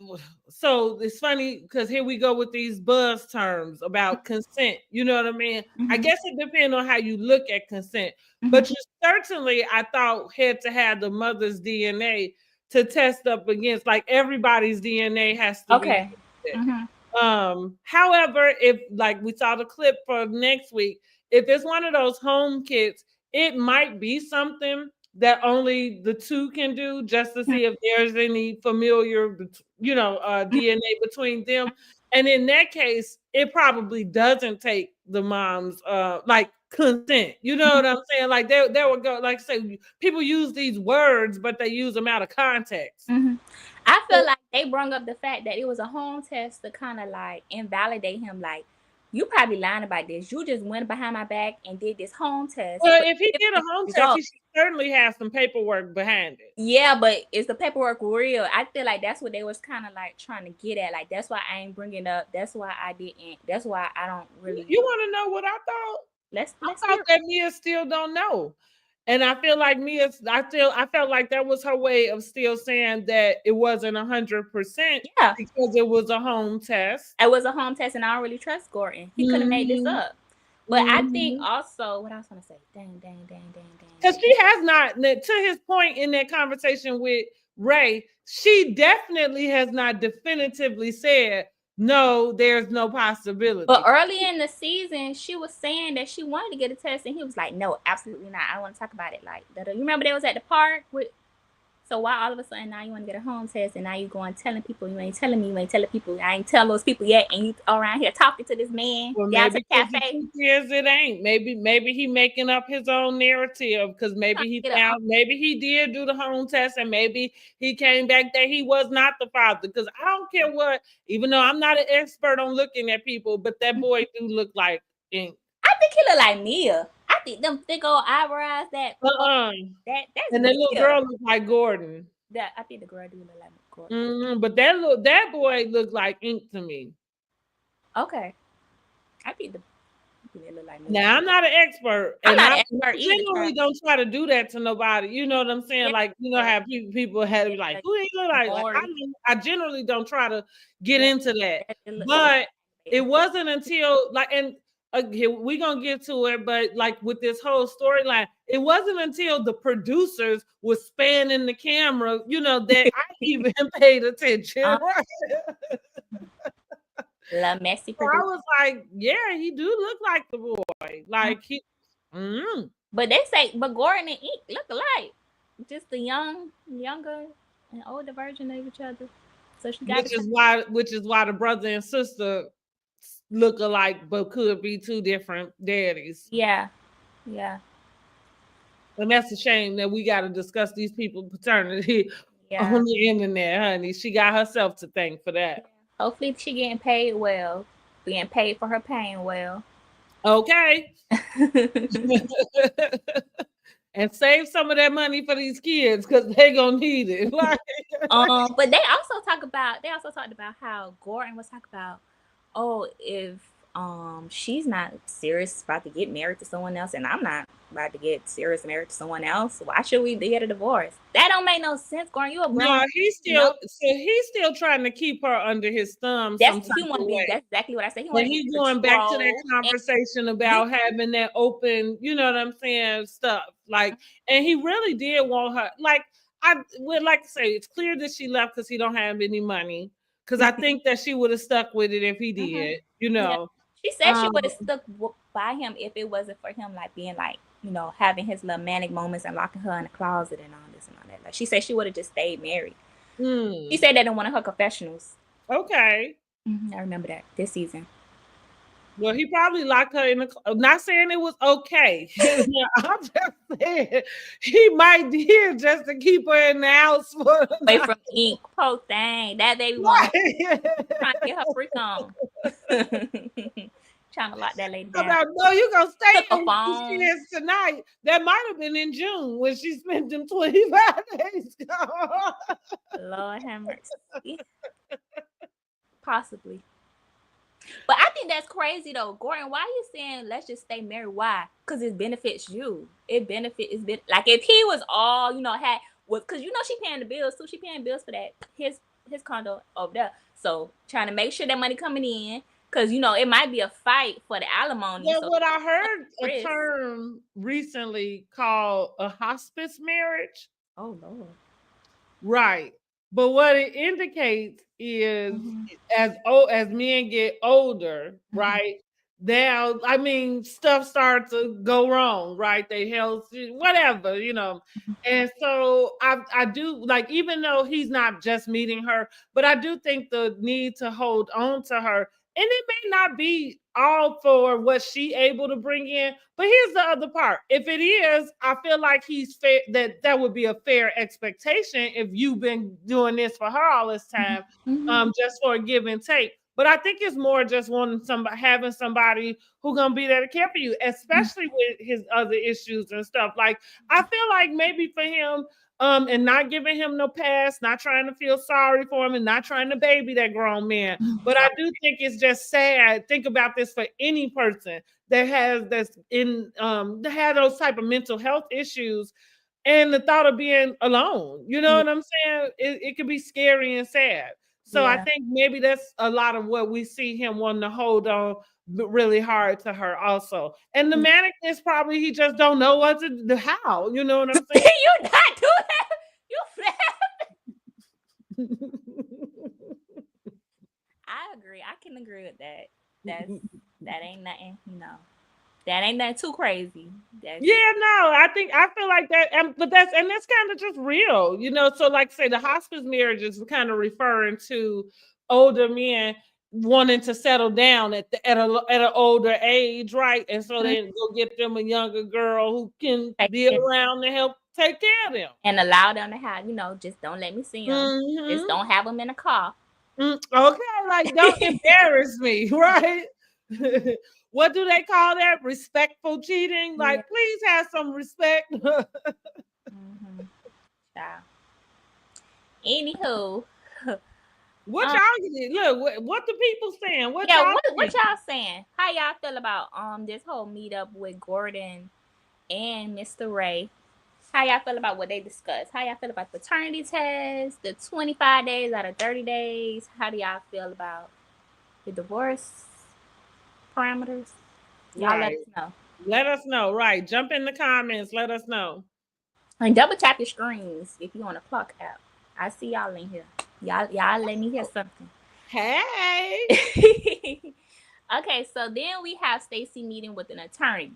So it's funny, because here we go with these buzz terms about consent. You know what I mean? Mm-hmm. I guess it depends on how you look at consent. Mm-hmm. But you certainly, I thought, had to have the mother's DNA to test up against. Like, everybody's DNA has to be. Mm-hmm. However, if, like we saw the clip for next week, if it's one of those home kits, it might be something that only the two can do, just to see if there's any familiar, DNA between them. And in that case, it probably doesn't take the mom's consent. You know what I'm saying? Like, there would go, like I say, people use these words, but they use them out of context. Mm-hmm. I feel like they brought up the fact that it was a home test to kind of like invalidate him. Like, you probably lying about this. You just went behind my back and did this home test. Well, if he did a home test, he should certainly have some paperwork behind it. Yeah, but is the paperwork real? I feel like that's what they was kind of like trying to get at. Like, that's why I ain't bringing up. That's why I didn't. That's why I don't really. You want to know what I thought? I thought that Mia still don't know. And I feel like I felt like that was her way of still saying that it wasn't 100%. Yeah. Because it was a home test. It was a home test, and I don't really trust Gordon. He could have made this up. But I think also, what I was going to say, dang. Because she has not, to his point in that conversation with Ray, she definitely has not definitively said, no, there's no possibility. But early in the season, she was saying that she wanted to get a test, and he was like, no, absolutely not. I don't want to talk about it. Like, you remember they was at the park with. So why all of a sudden now you want to get a home test, and now you going telling people, you ain't telling me, you ain't telling people, I ain't telling those people yet, and you around here talking to this man down to the cafe? Yes, it ain't. Maybe he making up his own narrative, because maybe he did do the home test, and maybe he came back that he was not the father. Because I don't care what, even though I'm not an expert on looking at people, but that boy do look like ink. I think he look like Mia. I think them thick old eyebrows that's and that little girl look like Gordon. I think the girl do look like Gordon. But that boy looked like ink to me. Okay. I think they look like Mia. Now, I'm not an expert. I generally don't try to do that to nobody. You know what I'm saying? Yeah. Like, how people had to be like, who he look like? I generally don't try to get into that. But it wasn't until we're gonna get to it, but like with this whole storyline, it wasn't until the producers was spanning the camera, that I even paid attention. La messy. So I was like, yeah, he do look like the boy. Like he. But they say, Gordon and Ink look alike. Just the younger and older version of each other. So she got which is why the brother and sister look alike, but could be two different daddies. Yeah. And that's a shame that we got to discuss these people's paternity on the internet, honey. She got herself to thank for that. Hopefully she getting paid well. Being paid for her pain well. Okay. And save some of that money for these kids because they're gonna need it. Like, but they also talked about how Gordon was talking about, oh, if she's not serious about to get married to someone else and I'm not about to get serious married to someone else, why should we get a divorce? That don't make no sense, Gordon. You a grown. no, he's still trying to keep her under his thumb some type of way. That's exactly what I said. He But he's going back to that conversation about having that open, you know what I'm saying, stuff. Like, and he really did want her. Like, I would like to say it's clear that she left because he don't have any money. Because I think that she would have stuck with it if he did, you know. Yeah. She said she would have stuck by him if it wasn't for him, like being like, you know, having his little manic moments and locking her in the closet and all this and all that. Like, she said she would have just stayed married. She said that in one of her confessionals. Okay. I remember that this season. Well, he probably locked her in the. I'm not saying it was okay. I'm just saying he might did just to keep her in the house for away from ink. Poor thing, that baby want trying to get her freak on. Trying to lock that lady down. No, you gonna stay in these kids tonight. That might have been in June when she spent them 25 days. Lord have mercy. Possibly. But I think that's crazy though, Gordon. Why are you saying let's just stay married? Why? Because it benefits you. Like if he was all, you know, because you know she paying the bills too. She paying bills for that his condo over there. So trying to make sure that money coming in. Because, you know, it might be a fight for the alimony. Yeah, so what I heard a term recently called a hospice marriage. Oh, Lord. Right. But what it indicates is as men get older, right? Now, I mean, stuff starts to go wrong, right? They health, whatever, you know. And so I do, like, even though he's not just meeting her, but I do think the need to hold on to her. And it may not be all for what she able to bring in, but here's the other part. If it is, I feel like he's fair, that would be a fair expectation if you've been doing this for her all this time, just for a give and take. But I think it's more just wanting having somebody who's gonna be there to care for you, especially with his other issues and stuff. Like, I feel like maybe for him, and not giving him no pass, not trying to feel sorry for him, and not trying to baby that grown man. But I do think it's just sad. Think about this for any person that has that had those type of mental health issues, and the thought of being alone. You know what I'm saying? It could be scary and sad. So I think maybe that's a lot of what we see him wanting to hold on really hard to her also. And the manicness, probably he just don't know what to do, how. You know what I'm saying? You not do that. You flip. I agree. I can agree with that. That ain't nothing, you know. That ain't nothing too crazy. I feel like that, but that's kind of just real, you know. So, like, say the hospice marriage is kind of referring to older men wanting to settle down at an older age, right? And so they go get them a younger girl who can be around to help take care of them and allow them to have, you know, just don't let me see them. Just don't have them in a car. Okay, like, don't embarrass me, right? What do they call that? Respectful cheating? Like, please have some respect. Anywho, what y'all what the people saying? What y'all saying? How y'all feel about this whole meetup with Gordon and Mr. Ray? How y'all feel about what they discussed? How y'all feel about the paternity test, the 25 days out of 30 days? How do y'all feel about the divorce parameters? Y'all let us know. Let us know, right? Jump in the comments. Let us know. And double tap your screens if you want to Pluck app. I see y'all in here. Y'all let me hear something. Hey. Okay, so then we have Stacey meeting with an attorney.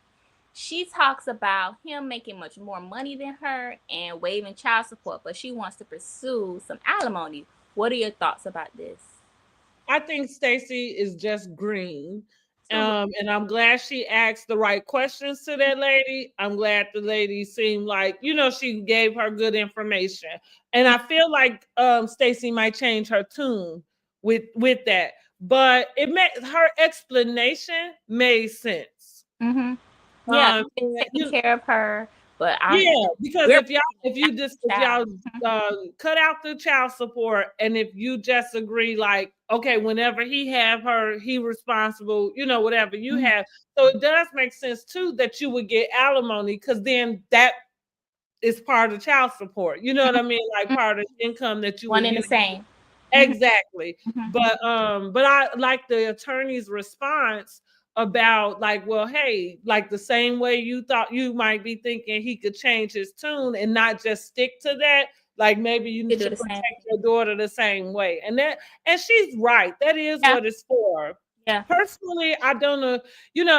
She talks about him making much more money than her and waiving child support, but she wants to pursue some alimony. What are your thoughts about this? I think Stacey is just green. And I'm glad she asked the right questions to that lady. I'm glad the lady seemed like, you know, she gave her good information. And I feel like Stacey might change her tune with that. but it made her explanation made sense. Yeah, taking care of her, but because if y'all cut out the child support, and if you just agree like, okay, whenever he have her, he responsible, whatever you have. So it does make sense too that you would get alimony, because then that is part of child support. You know what I mean? Like part of income that you one would and the use. same. Exactly. But I like the attorney's response about like, well, hey, like the same way you thought, you might be thinking he could change his tune and not just stick to that. Like maybe you should protect your daughter the same way. And she's right. That is what it's for. Yeah. Personally, I don't know,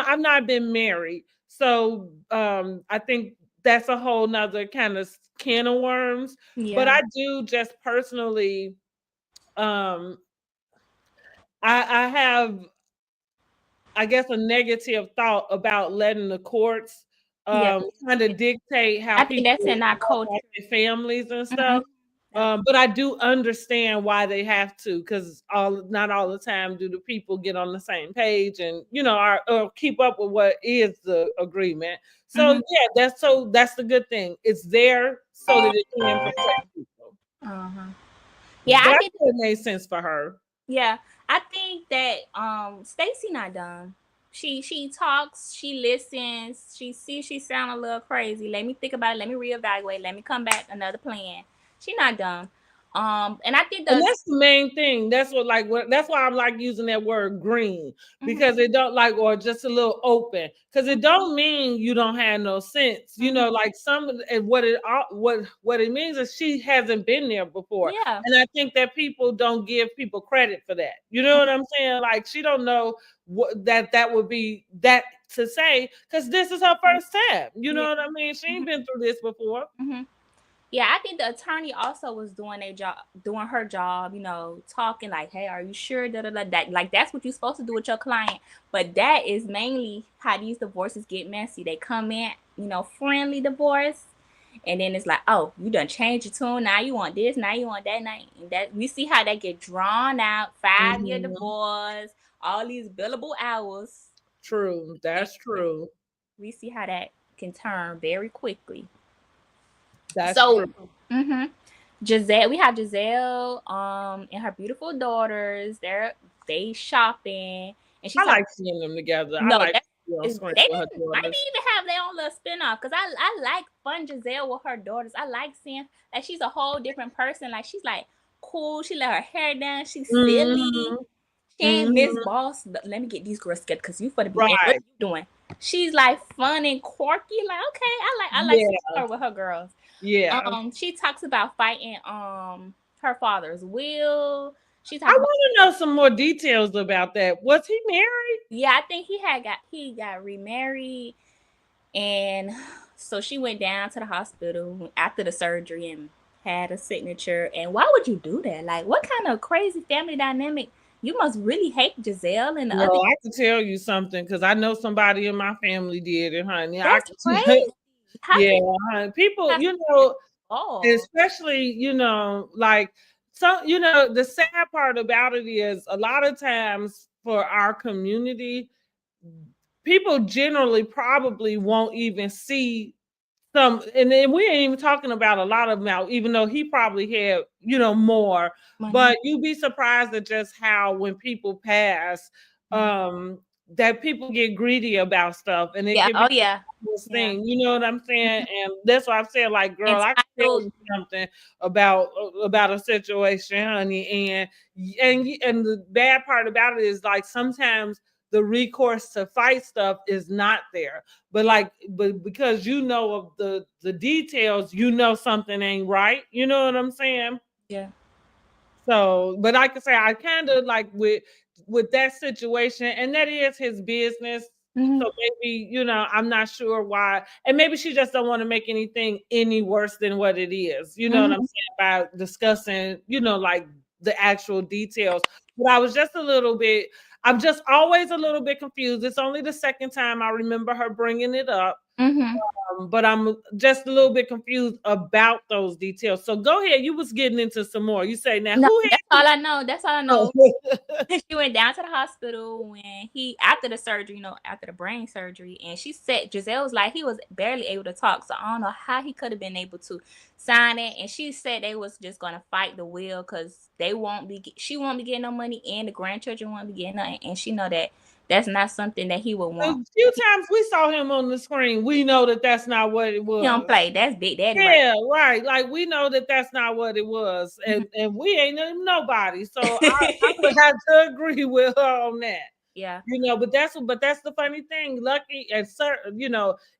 I've not been married. So I think that's a whole nother kind of can of worms. Yeah. But I do just personally, I have, I guess, a negative thought about letting the courts kind of dictate how people that's in our culture, their families and stuff. But I do understand why they have to, because not all the time do the people get on the same page and or keep up with what is the agreement. So that's the good thing. It's there so that it can protect people. Yeah, I think it made sense for her. Yeah, I think that Stacey not done. She talks, she listens, she sees she sound a little crazy. Let me think about it. Let me reevaluate. Let me come back another plan. She not done. And I think that's the main thing. That's that's why I'm like using that word green, because it don't like, or just a little open, because it don't mean you don't have no sense. Like what it means is she hasn't been there before. Yeah. And I think that people don't give people credit for that. You know what I'm saying? Like she don't know what that would be that to say, because this is her first time. You know what I mean? She ain't been through this before. Yeah, I think the attorney also was doing her job, talking like, hey, are you sure? That, like, that's what you're supposed to do with your client. But that is mainly how these divorces get messy. They come in, friendly divorce. And then it's like, oh, you done changed your tune. Now you want this. Now you want that. Now that we see how that get drawn out. 5-year divorce. All these billable hours. True. That's true. We see how that can turn very quickly. That's true. Giselle, we have Giselle and her beautiful daughters. They shopping, and I like seeing them together. No, I like they might even have their own little spinoff, because I like fun Giselle with her daughters. I like seeing like she's a whole different person. Like she's like cool. She let her hair down. She's silly. She ain't Miss Boss. Let me get these girls together because you for the be right. What you doing? She's like fun and quirky. Like okay, I like seeing her with her girls. Yeah. She talks about fighting her father's will. I want to know some more details about that. Was he married? Yeah, I think he got remarried, and so she went down to the hospital after the surgery and had a signature. And why would you do that? Like, what kind of crazy family dynamic? You must really hate Giselle and the other. I can tell you something, because I know somebody in my family did it, honey. That's crazy. Honey. People, especially, like, so, the sad part about it is a lot of times for our community, people generally probably won't even see some, and then we ain't even talking about a lot of them out, even though he probably had, more. But you'd be surprised at just how when people pass, that people get greedy about stuff, and it can be this thing. You know what I'm saying? And that's why I've said, like, girl, I can tell you something about a situation, honey. And the bad part about it is, like, sometimes the recourse to fight stuff is not there, but because of the details, something ain't right. You know what I'm saying? Yeah. So, but like I say, I kind of like with that situation, and that is his business. So maybe, I'm not sure why. And maybe she just don't want to make anything any worse than what it is. You know what I'm saying? By discussing, like the actual details. But I'm just always a little bit confused. It's only the second time I remember her bringing it up. But I'm just a little bit confused about those details. So go ahead. You was getting into some more. You say now No, who that's all I know. That's all I know. had She went down to the hospital when after the surgery, after the brain surgery, and she said Giselle was like he was barely able to talk, so I don't know how he could have been able to sign it. And she said they was just gonna fight the will because she won't be getting no money, and the grandchildren won't be getting nothing, and she know that that's not something that he would want. A few times we saw him on the screen. We know that that's not what it was. He don't play. That's Big Daddy. Yeah, right. Like we know that that's not what it was, and we ain't nobody. So I would have to agree with her on that. Yeah. But that's the funny thing. Lucky and certain,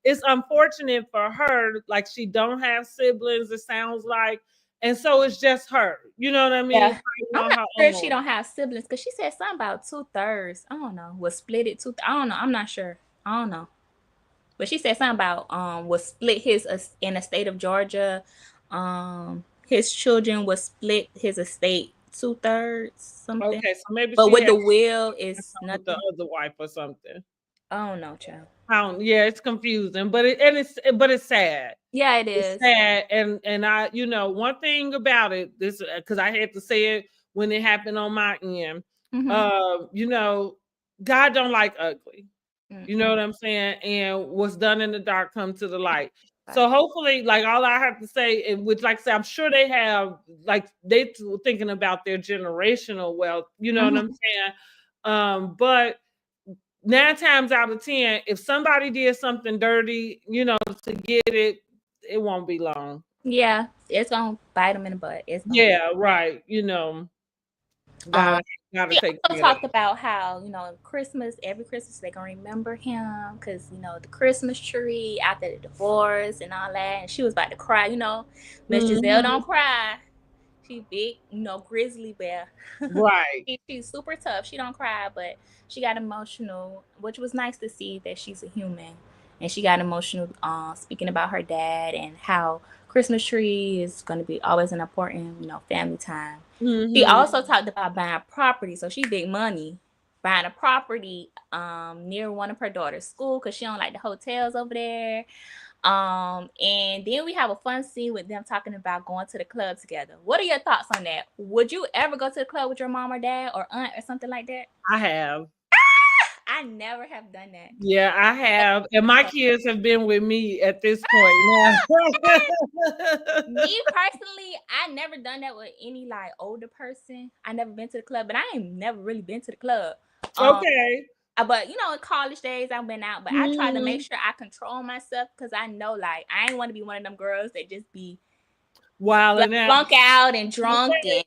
it's unfortunate for her. Like she don't have siblings. It sounds like, and so it's just her. You know what I mean? Yeah. I'm not sure if she don't have siblings because she said something about 2/3. I don't know. Was split it 2. I don't know. I'm not sure. I don't know. But she said something about was split his in the state of Georgia. His children was split his estate 2/3 something. Okay, so maybe. But with the will is nothing. With the other wife or something. I don't know, child. Yeah, it's confusing, but it's sad. Yeah, it is. It's sad, and I, one thing about it, this because I had to say it when it happened on my end. God don't like ugly. You know what I'm saying? And what's done in the dark come to the light. So hopefully, like all I have to say, which like I say, I'm sure they have, like they thinking about their generational wealth. You know what I'm saying? But 9 times out of 10, if somebody did something dirty, to get it, it won't be long. Yeah, it's gonna bite them in the butt. Right. We also talked about how every Christmas they're gonna remember him because the Christmas tree after the divorce and all that, and she was about to cry. Miss Giselle don't cry. She big, grizzly bear. Right. She's super tough. She don't cry, but she got emotional, which was nice to see that she's a human. And she got emotional speaking about her dad and how Christmas tree is going to be always an important, family time. She also talked about buying property. So she big money. Buying a property near one of her daughter's school because she don't like the hotels over there. And then we have a fun scene with them talking about going to the club together. What are your thoughts on that? Would you ever go to the club with your mom or dad or aunt or something like that? I have. I never have done that. Yeah, I have. And my kids have been with me at this point. Me personally, I never done that with any like older person. I never been to the club, but I ain't never really been to the club. Okay. But in college days I've been out, but I try to make sure I control myself because I know like I ain't want to be one of them girls that just be wild and flunk out and drunk and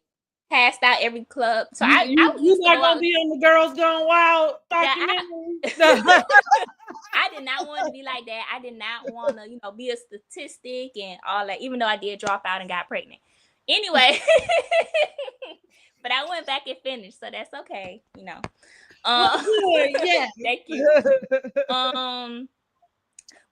passed out every club. So you not gonna be on the Girls Gone Wild documentary? I did not want to be like that. I did not want to be a statistic and all that, even though I did drop out and got pregnant anyway. But I went back and finished, so that's okay. Yeah. Thank you.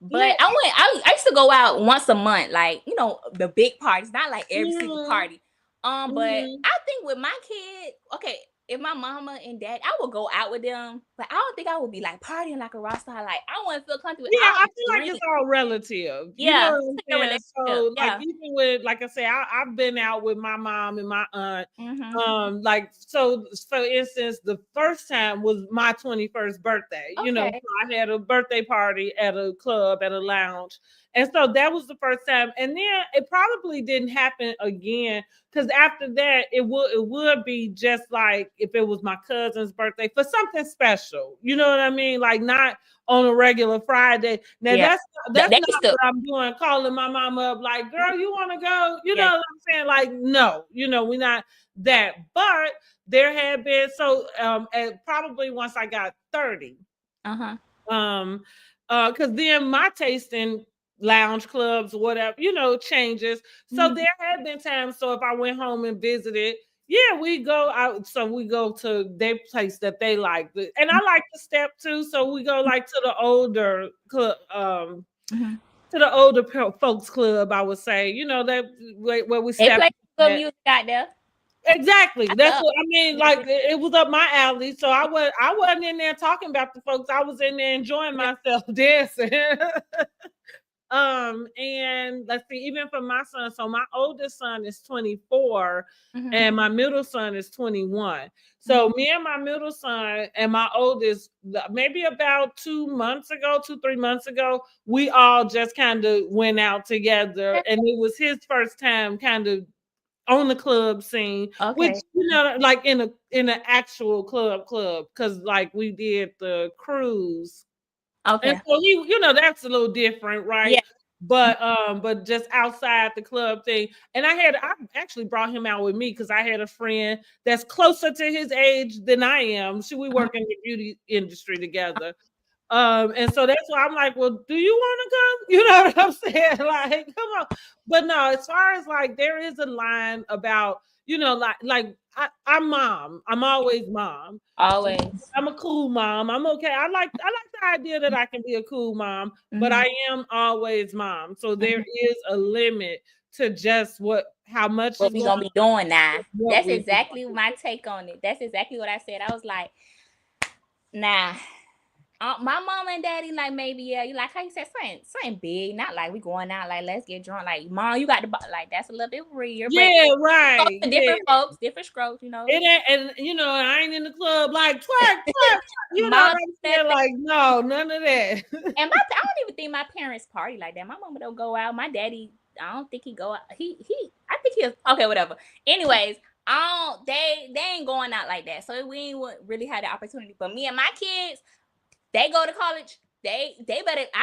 But I used to go out once a month, like the big parties, not like every single party. But I think with my kid, okay, if my mama and dad, I would go out with them, but I don't think I would be like partying like a rock star. Like I wouldn't feel comfortable. Yeah, I feel like it's all relative. Yeah. So like even with, like I say, I've been out with my mom and my aunt. Like so for instance, the first time was my 21st birthday. Okay. So I had a birthday party at a club at a lounge. And so that was the first time. And then it probably didn't happen again because after that, it would be just like if it was my cousin's birthday for something special. You know what I mean? Like not on a regular Friday. Now that's not what I'm doing, calling my mama up like, girl, you want to go? You know what I'm saying? Like, no, we're not that. But there had been, probably once I got 30. Because then my taste in lounge clubs, whatever, changes. So there had been times. So if I went home and visited, we go out. So we go to their place that they like, and I like to step too. So we go like to the older club, to the older folks club. I would say, that where we step. They play good music out there. Exactly. That's what I mean. Like it was up my alley. So I wasn't in there talking about the folks. I was in there enjoying myself dancing. And let's see, even for my son, so my oldest son is 24 and my middle son is 21. So me and my middle son and my oldest, maybe about 2 months ago, 3 months ago, we all just kind of went out together, and it was his first time kind of on the club scene, which, you know, like in an actual club, because like we did the cruise. And so he, you know, that's a little different, right? Yeah. But just outside the club thing. And I actually brought him out with me because I had a friend that's closer to his age than I am. We work in the beauty industry together. And so that's why I'm like, well, do you want to come? You know what I'm saying? Like, come on. But no, as far as like, there is a line about, you know, like I'm mom. I'm always mom. Always. I'm a cool mom. I'm okay. I like the idea that I can be a cool mom, but I am always mom. So there is a limit to just how much what we gonna be doing now. That's exactly my take on it. That's exactly what I said. I was like, nah. My mom and daddy, like, maybe, yeah, you like how you said something big, not like we going out, like, let's get drunk, like, mom, you got the, like, that's a little bit weird. Yeah, right. Different folks, different strokes, you know. It ain't, and you know, I ain't in the club like twerk. You know what I'm saying? Like, no, none of that. And I don't even think my parents party like that. My mama don't go out. My daddy, I don't think he go out. I think he okay, whatever. Anyways, they ain't going out like that. So we ain't really had the opportunity. But me and my kids, they go to college. I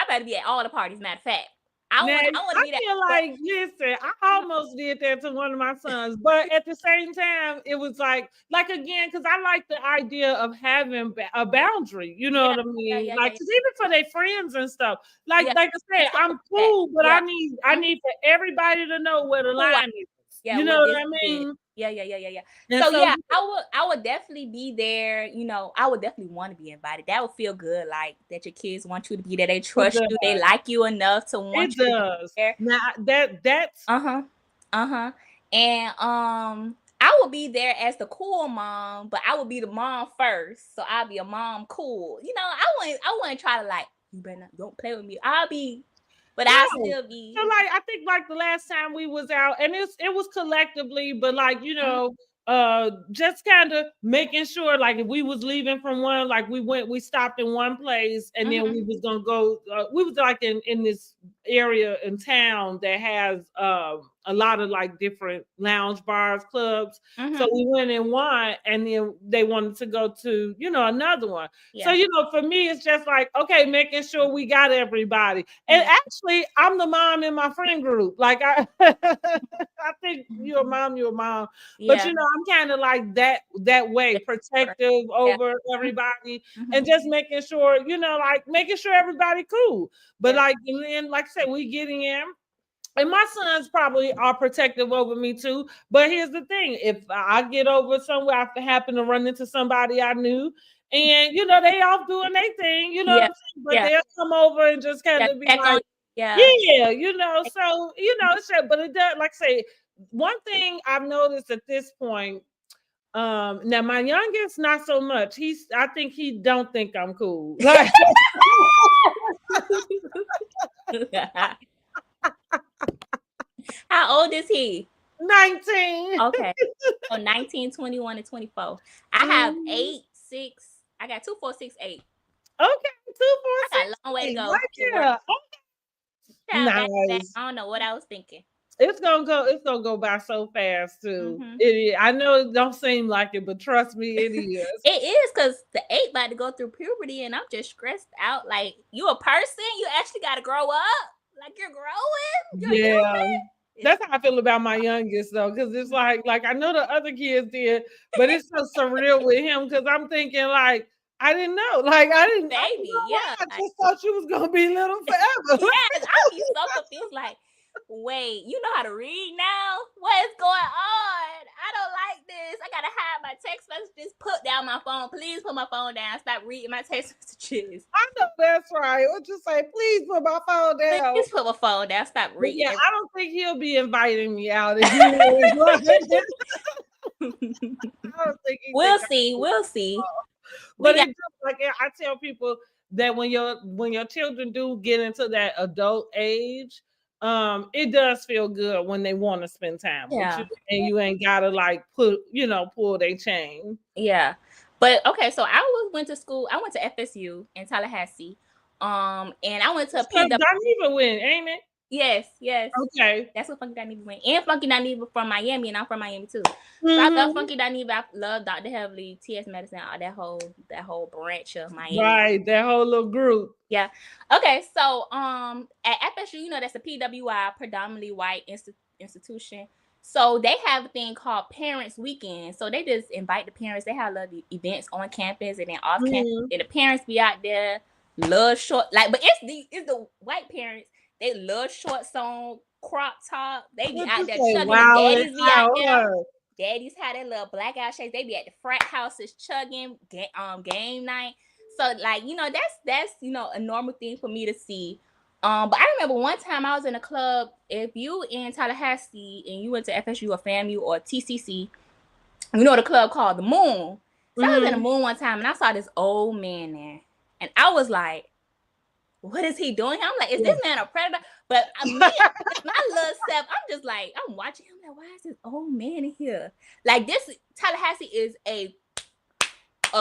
better be at all the parties. Matter of fact, I want to be that. I feel like, listen, I almost did that to one of my sons, but at the same time, it was like again, because I like the idea of having a boundary. You know what I mean? Like, even for their friends and stuff. Like I said, I'm cool, but I need for everybody to know where the line is. Yeah, you know what I mean? Yeah. So yeah, I would definitely be there. You know, I would definitely want to be invited. That would feel good, like that your kids want you to be there. They trust you. They like you enough to want you to be there. Now that's And I would be there as the cool mom, but I would be the mom first. So I'll be a mom cool. You know, I wouldn't try to like, you better don't play with me. I'll still be. So like, I think like the last time we was out, and it was collectively, but like, you know, just kind of making sure, like, if we was leaving from one, like we stopped in one place, and then we was gonna go. We was like in this area in town that has a lot of like different lounge bars, clubs. So we went in one, and then they wanted to go to, you know, another one. So, you know, for me, it's just like, okay, making sure we got everybody. And actually, I'm the mom in my friend group. Like, I think you're a mom. But, you know, I'm kind of like that way, protective over everybody, and just making sure, you know, like making sure everybody cool. But like, and then, like I said, we getting in. And my sons probably are protective over me too. But here's the thing. If I get over somewhere, I happen to run into somebody I knew, and, you know, they off doing their thing, you know what I'm saying? But they'll come over and just kind of be like, you know, so, you know, but it does, like I say, one thing I've noticed at this point, now my youngest, not so much. I think he don't think I'm cool. Like, how old is he? 19. Okay. So 19, 21, and 24. I have 8, 6. I got 2, 4, 6, 8. Okay, 2, 4, 6. I got a long way to go. Right there. Okay. Nice. I don't know what I was thinking. It's gonna go by so fast too. I know it don't seem like it, but trust me, it is. It is, because the 8 about to go through puberty, and I'm just stressed out. Like, you a person, you actually got to grow up. Like, you're growing. You're human. That's how I feel about my youngest though, because it's like I know the other kids did, but it's so surreal with him, because I'm thinking like, I didn't know, like I just thought you was gonna be little forever. Yes, I'll be so confused. Like, wait, you know how to read now? What is going on? I don't like this. I gotta hide my text messages. Put down my phone. Please put my phone down. Stop reading my text messages. I know that's right. Or just say, please put my phone down. Please put my phone down. Stop reading. Yeah, I don't think he'll be inviting me out. I don't think we'll see. We'll see. But it's just like I tell people that when your children do get into that adult age, it does feel good when they want to spend time with you, and you ain't gotta like pull their chain. Yeah. But okay, so I went to school. I went to FSU in Tallahassee. And I went to PW. Dineva went, ain't it? Yes. Okay. That's what Funky Dineva went. And Funky Dineva from Miami, and I'm from Miami too. So I love Funky Dineva. I love Dr. Heavily, T.S. Medicine, that whole branch of Miami. Right, that whole little group. Yeah. Okay, so at FSU, that's a PWI, predominantly white institution. So they have a thing called Parents Weekend. So they just invite the parents. They have little events on campus and then off campus. And the parents be out there, love short, but it's the white parents. They love short song, crop top. They be out there chugging. The daddies be out there. Daddies have their little blackout shades. They be at the frat houses chugging game night. So that's a normal thing for me to see. But I remember one time I was in a club. If you in Tallahassee and you went to FSU or FAMU or TCC, the club called the Moon. So I was in the Moon one time and I saw this old man there, and I was like, "What is he doing?" I'm like, "Is this man a predator?" But my little self, I'm just like, I'm watching him like, "Why is this old man in here?" Like this, Tallahassee is a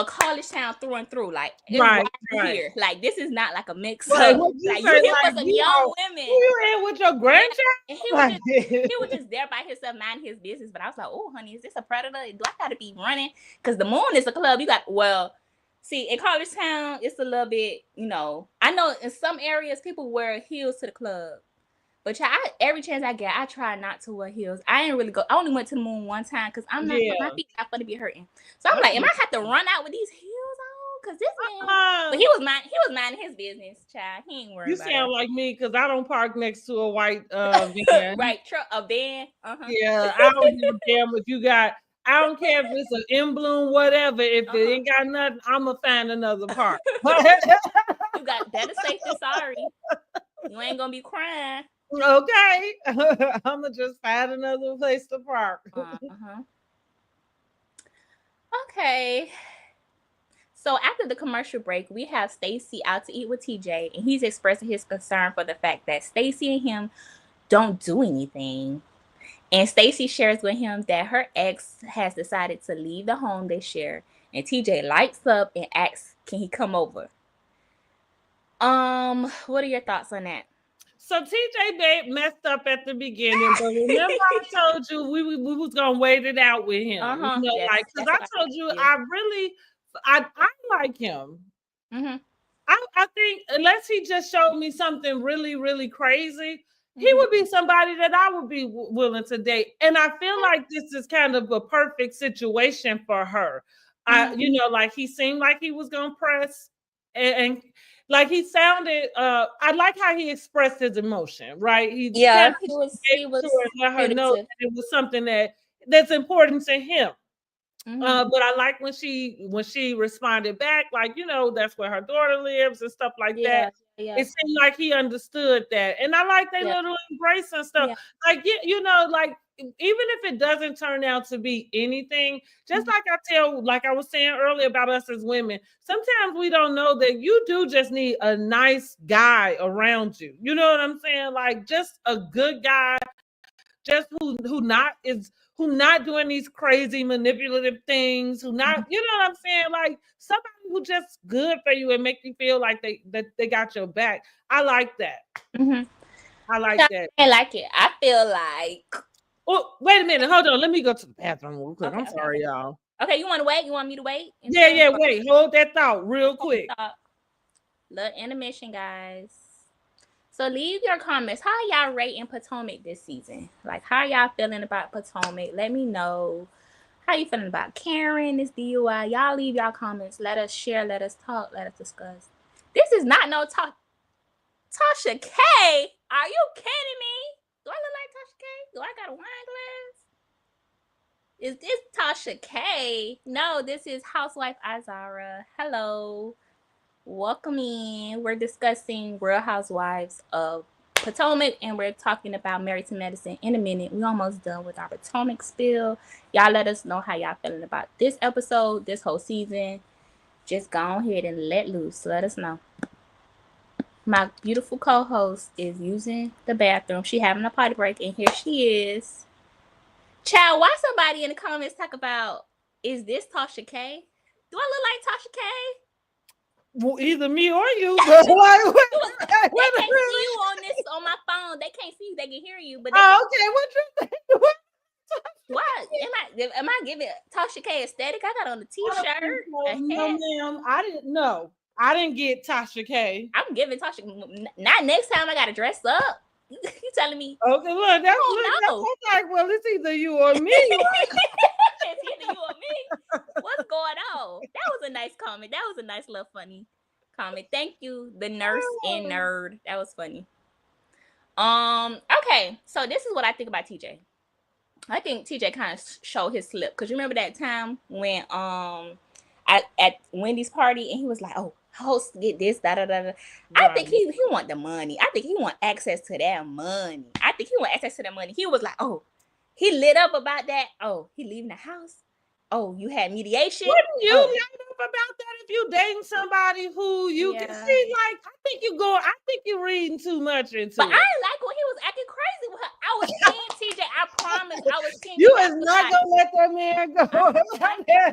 college town through and through, like right here. Like this is not like a mix up. Like you here for some young women. You in with your grandchild? And he was just there by himself, minding his business. But I was like, "Oh, honey, is this a predator? Do I gotta be running?" Because the Moon is a club. See, in college town, it's a little bit, I know in some areas people wear heels to the club. But every chance I get, I try not to wear heels. I ain't really go. I only went to the Moon one time because I'm not. My feet not going to be hurting. So I'm like, am I have to run out with these heels on? Because this man, but he was minding his business, child. He ain't worried. You sound like me because I don't park next to a white van. Right, a van. Yeah, I don't give a damn if you got. I don't care if it's an in bloom, whatever. If it ain't got nothing, I'm gonna find another park. You got better safe than sorry. You ain't gonna be crying. Okay, I'm gonna just find another place to park. Okay. So after the commercial break, we have Stacey out to eat with TJ, and he's expressing his concern for the fact that Stacey and him don't do anything. And Stacey shares with him that her ex has decided to leave the home they share, and TJ lights up and asks, "Can he come over?" What are your thoughts on that? So TJ messed up at the beginning, but remember I told you we was gonna wait it out with him. Because I told you I like him. I think unless he just showed me something really, really crazy, he would be somebody that I would be willing to date. And I feel like this is kind of a perfect situation for her. He seemed like he was gonna press and like he sounded I like how he expressed his emotion, right? He was let her know that it was something that's important to him. But I like when she responded back, like, that's where her daughter lives and stuff like that. It seemed like he understood that. And I like their little embrace and stuff. Like, like even if it doesn't turn out to be anything, just like I was saying earlier about us as women, sometimes we don't know that you do just need a nice guy around you. You know what I'm saying? Like just a good guy, just who not doing these crazy manipulative things, who not, you know what I'm saying? Like somebody who just good for you and make you feel like they got your back. I like that. I like that. I like it. I feel like. Oh, wait a minute. Hold on. Let me go to the bathroom real quick. I'm sorry, y'all. Okay, you want to wait? You want me to wait? Yeah, wait. Hold that thought real quick. Little intermission, guys. So leave your comments. How y'all rating Potomac this season? Like, how y'all feeling about Potomac? Let me know. How you feeling about Karen, this DUI? Y'all leave y'all comments. Let us share. Let us talk. Let us discuss. This is not no talk. Tasha K. Are you kidding me? Do I look like Tasha K? Do I got a wine glass? Is this Tasha K? No, this is Housewife Azara. Hello. Welcome in. We're discussing Real Housewives of Potomac, and we're talking about Married to Medicine in a minute. We're almost done with our Potomac spill. Y'all let us know how y'all feeling about this episode, this whole season. Just go ahead and let loose. Let us know. My beautiful co-host is using the bathroom. She having a potty break, and here she is. Child, why somebody in the comments talk about, is this Tasha K? Do I look like Tasha K? Well, either me or you. They can't see you on my phone. They can't see you. They can hear you. But okay. What you think? What? Am I giving Tasha K aesthetic? I got on the t-shirt. No, ma'am. I didn't know. I didn't get Tasha K. I'm giving Tasha. Not next time I got to dress up. You telling me? Okay, look. That's like, well, it's either you or me. It's either you or me. What's going on? That was a nice comment. That was a nice little funny comment. Thank you, the nurse and nerd. That was funny. Okay, so this is what I think about TJ. I think TJ kind of showed his slip, because you remember that time when at Wendy's party and he was like, "Oh, host get this, da da da da." I think he want the money. I think he want access to that money. He was like, "Oh," he lit up about that. "Oh, he leaving the house. Oh, you had mediation." Wouldn't you light up about that if you dating somebody who you can see? Like, I think you're reading too much into But it. I didn't like when he was acting crazy with her. I was seeing TJ. I promise. I was seeing you is not gonna let that man go.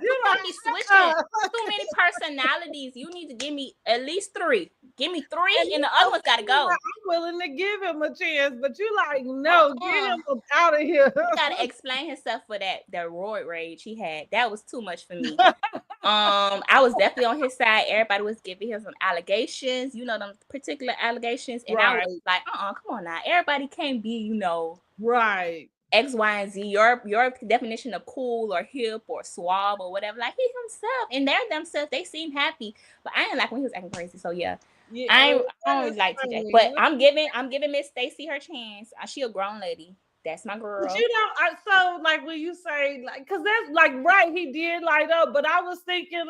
You switching too many personalities. You need to give me at least 3. Give me 3, and the other one's gotta go. I'm willing to give him a chance, but you like, no, get him out of here. He gotta explain himself for that roid rage he had. That was too much for me. I was definitely on his side. Everybody was giving him some allegations, them particular allegations, and I was like, come on now. Everybody can't be, X, Y, and Z. Your definition of cool or hip or suave or whatever. Like, he himself, and they're themselves. They seem happy, but I didn't like when he was acting crazy. So yeah. I don't really like TJ, but I'm giving Miss Stacy her chance. She a grown lady. That's my girl. But so like when you say like, because that's like he did light up, but I was thinking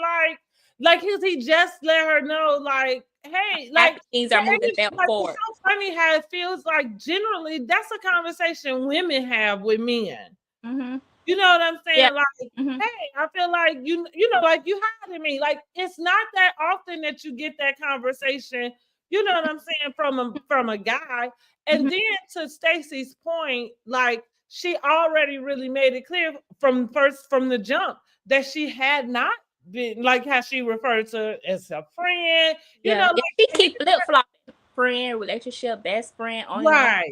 like he just let her know like, hey, like things are moving forward. It's so funny how it feels like generally that's a conversation women have with men. Mm-hmm. You know what I'm saying? Yeah. Like, hey, I feel like you like you hiding me. Like, it's not that often that you get that conversation. You know what I'm saying, from a guy. And then to Stacy's point, like she already really made it clear from the jump that she had not been, like how she referred to as a friend. You know, like, she keep flip-flopping friend, relationship, best friend, on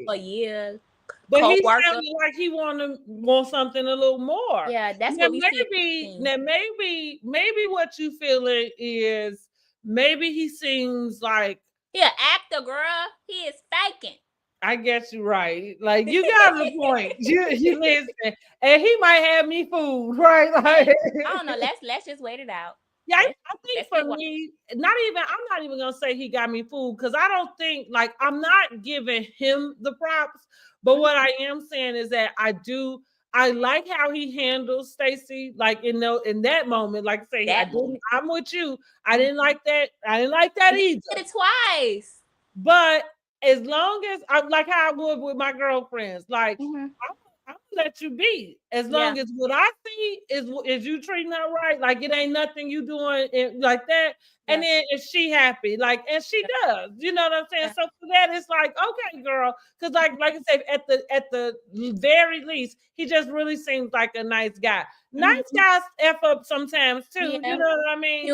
for years. But he sounded like he want something a little more. Yeah, that's what we see. Now maybe what you feeling is maybe he seems like actor, girl. He is faking. I guess you're right. Like, you got a point. You listen, and he might have me fooled, right? Like, I don't know. Let's just wait it out. Yeah, I think for me, I'm not even gonna say he got me fooled, because I don't think, like, I'm not giving him the props. But what I am saying is that I like how he handles Stacy, like in that moment. Like I say, I'm with you. I didn't like that. I didn't like that either. Did it twice. But as long as I'm like how I would with my girlfriends, like I'm gonna let you be. As long as what I see is you treating her right, like it ain't nothing you doing like that. And then is she happy? Like, and she does. You know what I'm saying? So for that, it's like, okay, girl, because like I said, at the very least, he just really seems like a nice guy. Nice guys F up sometimes too. You know what I mean?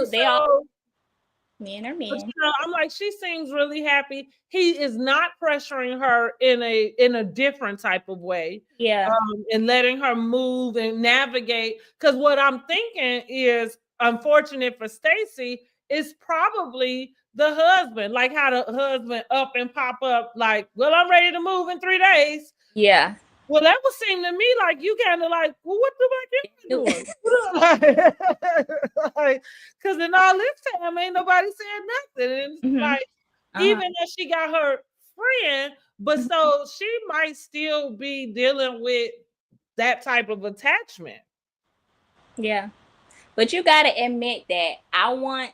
Men are men. But, I'm like, she seems really happy. He is not pressuring her in a different type of way. Yeah. And letting her move and navigate. Because what I'm thinking is, unfortunate for Stacy, is probably the husband. Like how the husband up and pop up, like, well, I'm ready to move in 3 days. Yeah. Well, that would seem to me like you kind of like, well, what the fuck you doing? Like, because in all this time, ain't nobody said nothing. And it's like, even though she got her friend, but so she might still be dealing with that type of attachment. Yeah. But you got to admit that I want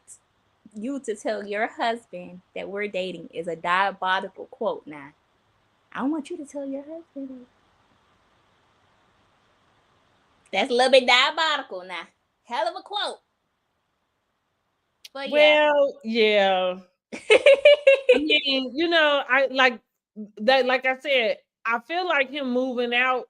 you to tell your husband that we're dating is a diabolical quote now. I want you to tell your husband. That's a little bit diabolical now. Hell of a quote. But well, yeah. I mean, I like that. Like I said, I feel like him moving out,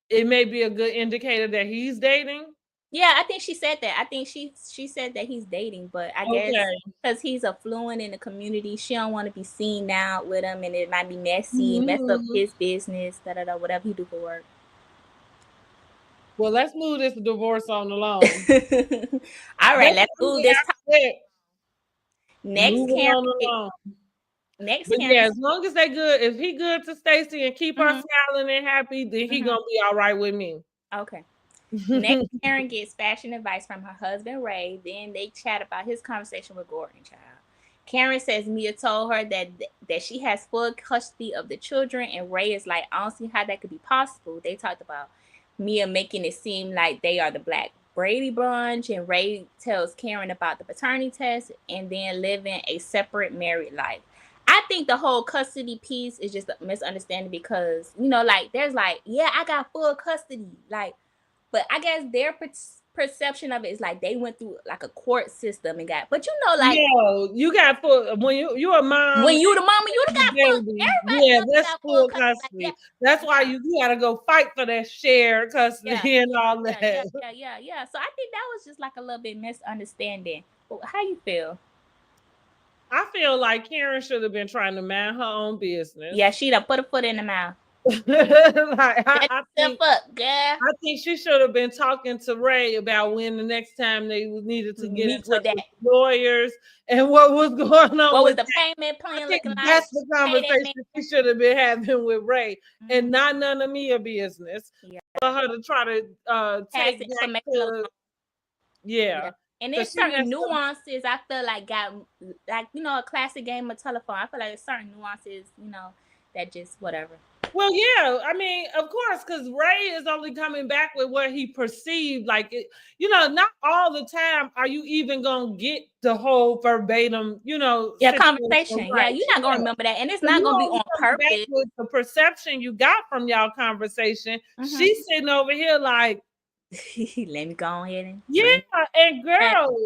it may be a good indicator that he's dating. Yeah, I think she said that. I think she said that he's dating, but I guess because he's affluent in the community, she don't want to be seen now with him, and it might be messy, mess up his business, whatever he do for work. Well, let's move this divorce on along. All right, let's move this topic. Next, Karen. But yeah, as long as they good, if he good to Stacey and keep her smiling and happy, then he gonna be all right with me. Okay. Next, Karen gets fashion advice from her husband Ray. Then they chat about his conversation with Gordon. Child. Karen says Mia told her that she has full custody of the children, and Ray is like, I don't see how that could be possible. They talked about Mia making it seem like they are the Black Brady Bunch, and Ray tells Karen about the paternity test and then living a separate married life. I think the whole custody piece is just a misunderstanding because, there's yeah, I got full custody. But I guess their perception of it is like they went through like a court system and got, but you got full when you a mom. When you the mama, you got full. Yeah, that's full custody. That's why you gotta go fight for that shared custody and all that. Yeah. So I think that was just like a little bit misunderstanding. How you feel? I feel like Karen should have been trying to mind her own business. Yeah, she'd have put a foot in the mouth. I think she should have been talking to Ray about when the next time they needed to get in touch with lawyers and what was going on. What was the payment plan looking like? That's the conversation she should have been having with Ray, and not none of Mia business for her to try to take back to. Yeah. And there's certain nuances I feel like a classic game of telephone. I feel like there's certain nuances, that just whatever. Well, yeah, I mean, of course, because Ray is only coming back with what he perceived. Like, not all the time are you even going to get the whole verbatim, conversation. Right. Yeah, you're not going to remember that. And it's not going to be on purpose. With the perception you got from y'all conversation, she's sitting over here like, let me go ahead and and girl,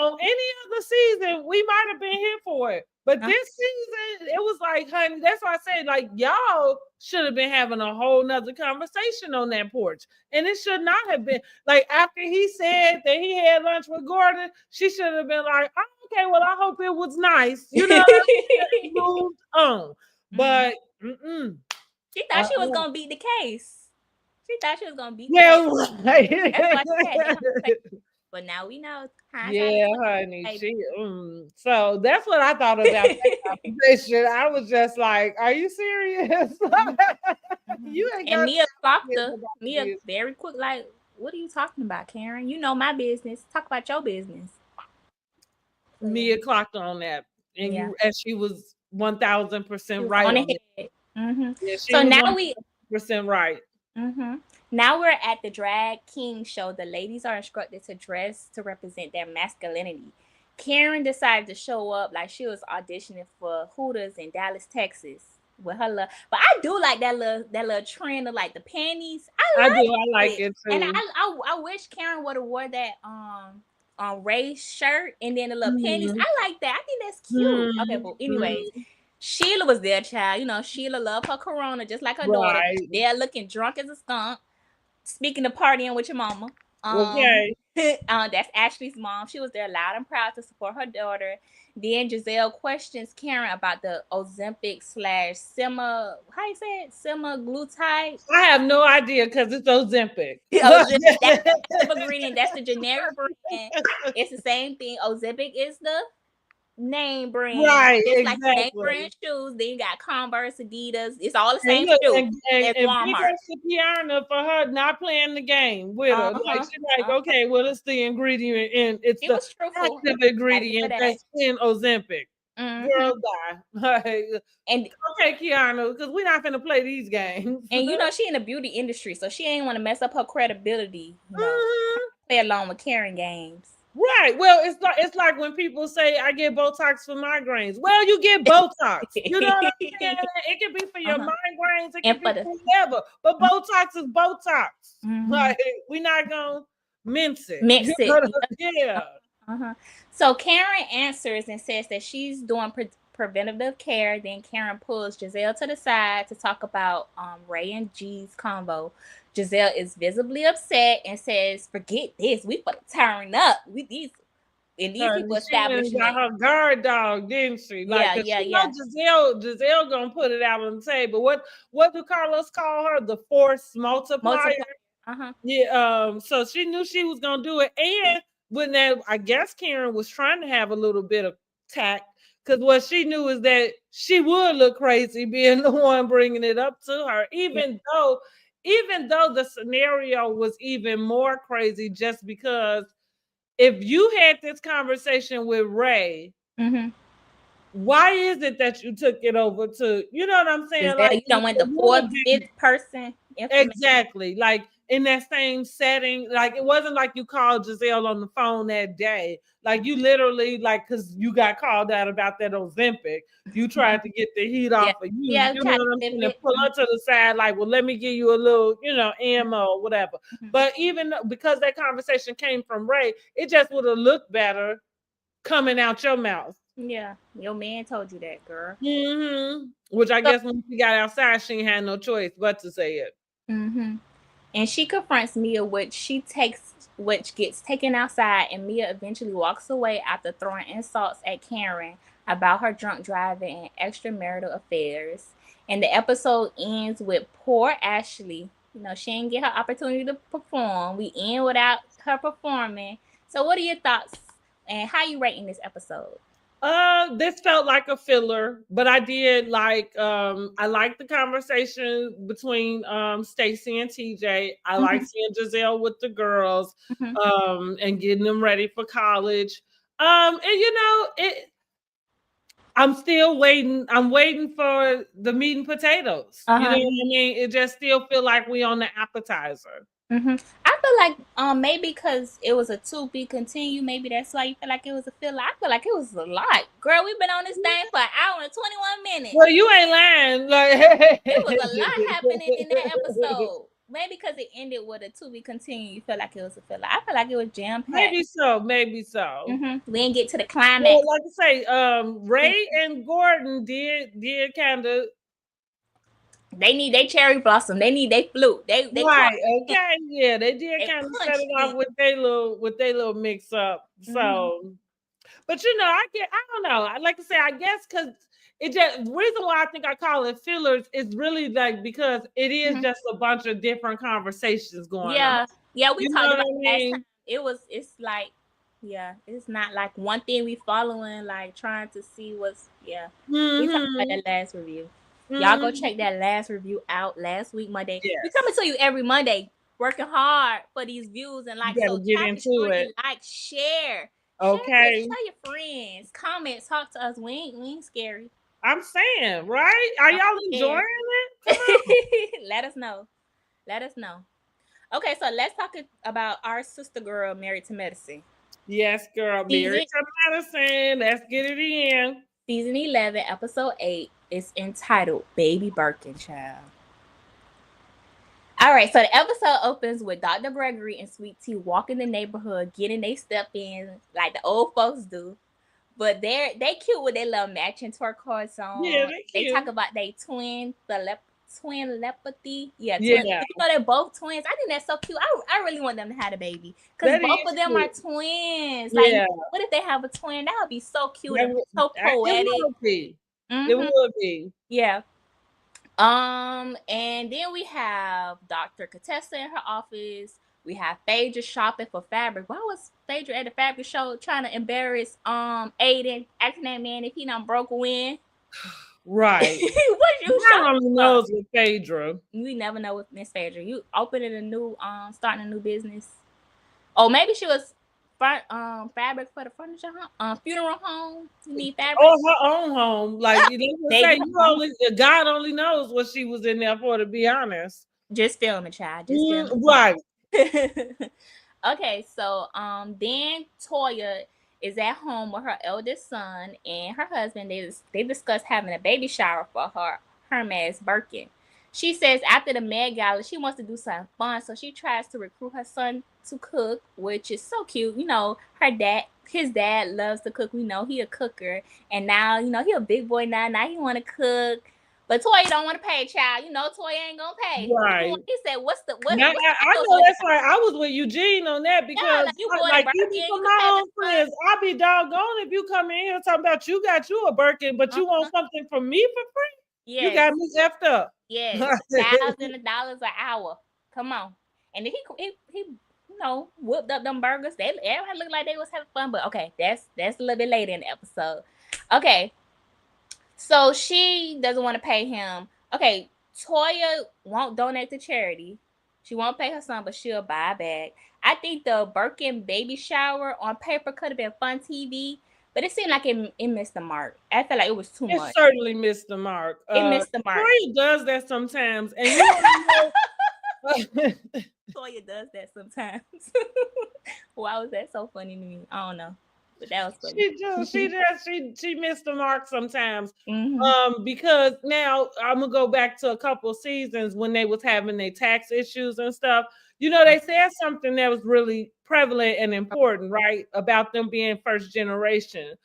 on any other season we might have been here for it, but this season it was like, honey, that's why I said, like, y'all should have been having a whole nother conversation on that porch, and it should not have been like after he said that he had lunch with Gordon, she should have been like, oh, okay, well, I hope it was nice, moved on. But she thought she was gonna beat the case. She thought she was gonna beat. That's what she said. But now we know. Honey. So that's what I thought about that conversation. I was just like, "Are you serious?" You ain't. And Mia clocked her. Mia very quick. Like, what are you talking about, Karen? You know my business. Talk about your business. Mia clocked on that, and she was 1,000% right on it. Yeah, so now 100% right. Now we're at the Drag King show. The ladies are instructed to dress to represent their masculinity. Karen decided to show up like she was auditioning for Hooters in Dallas, Texas, with her love. But I do like that little trend of like the panties. I like it too. And I wish Karen would have wore that Ray's shirt and then the little panties. I like that. I think that's cute. Okay, but anyways. Sheila was there, child. Sheila loved her Corona just like her daughter. They're looking drunk as a skunk. Speaking of partying with your mama. That's Ashley's mom. She was there loud and proud to support her daughter. Then Giselle questions Karen about the Ozempic semaglutide. I have no idea because it's Ozempic. That's the ingredient. That's the generic brand. It's the same thing. Ozempic is the name brand, right? It's exactly. Like name brand shoes. Then you got Converse, Adidas. It's all the same shoes. And Walmart. Kiana for her not playing the game with her. Like she's like, okay, well, it's the ingredient, and it's the active ingredient that's in Ozempic. Girl, die. And okay, Kiana, because we're not gonna play these games. And she in the beauty industry, so she ain't want to mess up her credibility. Play along with Karen games. Right. Well, it's like when people say I get Botox for migraines. Well, you get Botox. You know what I'm saying? It can be for your migraines. It can be for whatever. But Botox is Botox. Like we're not gonna mince it. Mince it. Yeah. So Karen answers and says that she's doing preventative care. Then Karen pulls Giselle to the side to talk about Ray and G's convo. Giselle is visibly upset and says, "Forget this. We for to turn up. We these people establishment." She got her guard dog, didn't she? Like, yeah. Giselle gonna put it out on the table. What do Carlos call her? The force multiplier. Yeah. So she knew she was gonna do it, and when that, I guess Karen was trying to have a little bit of tact, because what she knew is that she would look crazy being the one bringing it up to her, even though the scenario was even more crazy, just because if you had this conversation with Ray, why is it that you took it over to, you know what I'm saying? Like you don't want the fourth, fifth person. Exactly. Like in that same setting, like it wasn't like you called Giselle on the phone that day. Like you literally, like, because you got called out about that Ozempic, you tried to get the heat off of you. You know what I'm saying? And pull her to the side, like, well, let me give you a little, ammo or whatever. But even because that conversation came from Ray, it just would have looked better coming out your mouth. Yeah, your man told you that, girl. Which I guess when she got outside, she had no choice but to say it. And she confronts Mia, which gets taken outside, and Mia eventually walks away after throwing insults at Karen about her drunk driving and extramarital affairs. And the episode ends with poor Ashley. She didn't get her opportunity to perform. We end without her performing. So what are your thoughts, and how you rating this episode? This felt like a filler, but I did like I liked the conversation between Stacey and TJ. I like seeing Giselle with the girls and getting them ready for college. And I'm still waiting. I'm waiting for the meat and potatoes. You know what I mean? It just still feel like we on the appetizer. I feel like maybe because it was a to be continued, maybe that's why you feel like it was a filler. I feel like it was a lot. Girl, we've been on this thing for an hour and 21 minutes. Well, you ain't lying. Like it was a lot happening in that episode. Maybe because it ended with a to be continued, you feel like it was a filler. I feel like it was jam-packed. Maybe so. We didn't get to the climax. Well, like I say, Ray and Gordon did kind of. They need their cherry blossom. They need their flute. They right. Okay. Yeah, they did kind of set it off with their little mix up. So, but I don't know. Like I say, I guess because the reason why I think I call it fillers is really like because it is just a bunch of different conversations going on. Yeah, we talked about it last time. It's like, it's not like one thing we following, like trying to see what's we talked about that last review. Y'all go check that last review out last week, Monday. Yes. We coming to you every Monday, working hard for these views and like. So get into it. Like, share. Okay. Tell your friends. Comment. Talk to us. We ain't scary. I'm saying, right? Are y'all enjoying it? Let us know. Okay, so let's talk about our sister girl, Married to Medicine. Yes, girl. Married to Medicine. Let's get it in. Season 11, episode 8 is entitled Baby Birkin Child. All right, so the episode opens with Dr. Gregory and Sweet Tea walking the neighborhood, getting their step in like the old folks do. But they cute with their little matching turquoise on. Yeah, they talk about their twin telepathy. Yeah. They're both twins. I think that's so cute. I really want them to have a baby because both of them are twins. Like, what if they have a twin? That would be so cute and so poetic. It would be. It would be. Yeah. And then we have Dr. Contessa in her office. We have Phaedra shopping for fabric. Why was Phaedra at the fabric show trying to embarrass Aiden, asking that man if he done broke a win? Right. What you only knows with Phaedra. We never know with Miss Phaedra. You opening a new starting a new business. Oh, maybe she was fabric for the furniture funeral home. You need fabric. Oh, her own home. Like God only knows what she was in there for, to be honest. Just filming, child. Right. Okay, so then Toya is at home with her eldest son and her husband. They discuss having a baby shower for her Hermes Birkin. She says after the Met Gala, she wants to do something fun, so she tries to recruit her son to cook, which is so cute. You know, his dad loves to cook. We know he a cooker, and now he a big boy now. Now he want to cook. But Toya don't want to pay, child. You know Toya ain't gonna pay. Right. He said, "What's the what?" Now, I know that's right. I was with Eugene on that because, like, you bought a like, Birkin, even for you can my pay own friends, I'll be doggone if you come in here talking about you got you a Birkin, but you want something from me for free. Yes. You got me effed up. Yes, $1,000 an hour. Come on. And then he whipped up them burgers. Everybody looked like they was having fun, but okay, that's a little bit later in the episode. Okay, so she doesn't want to pay him. Okay, Toya won't donate to charity. She won't pay her son, but she'll buy a bag. I think the Birkin baby shower on paper could have been fun TV, but it seemed like it missed the mark. I felt like it was too much. It certainly missed the mark. It missed the mark. Toya does that sometimes, and you know. Toya does that sometimes. Why was that so funny to me? I don't know, but that was funny. She missed the mark sometimes. Because now I'm gonna go back to a couple seasons when they was having their tax issues and stuff. You know, they said something that was really prevalent and important, right? About them being first generation,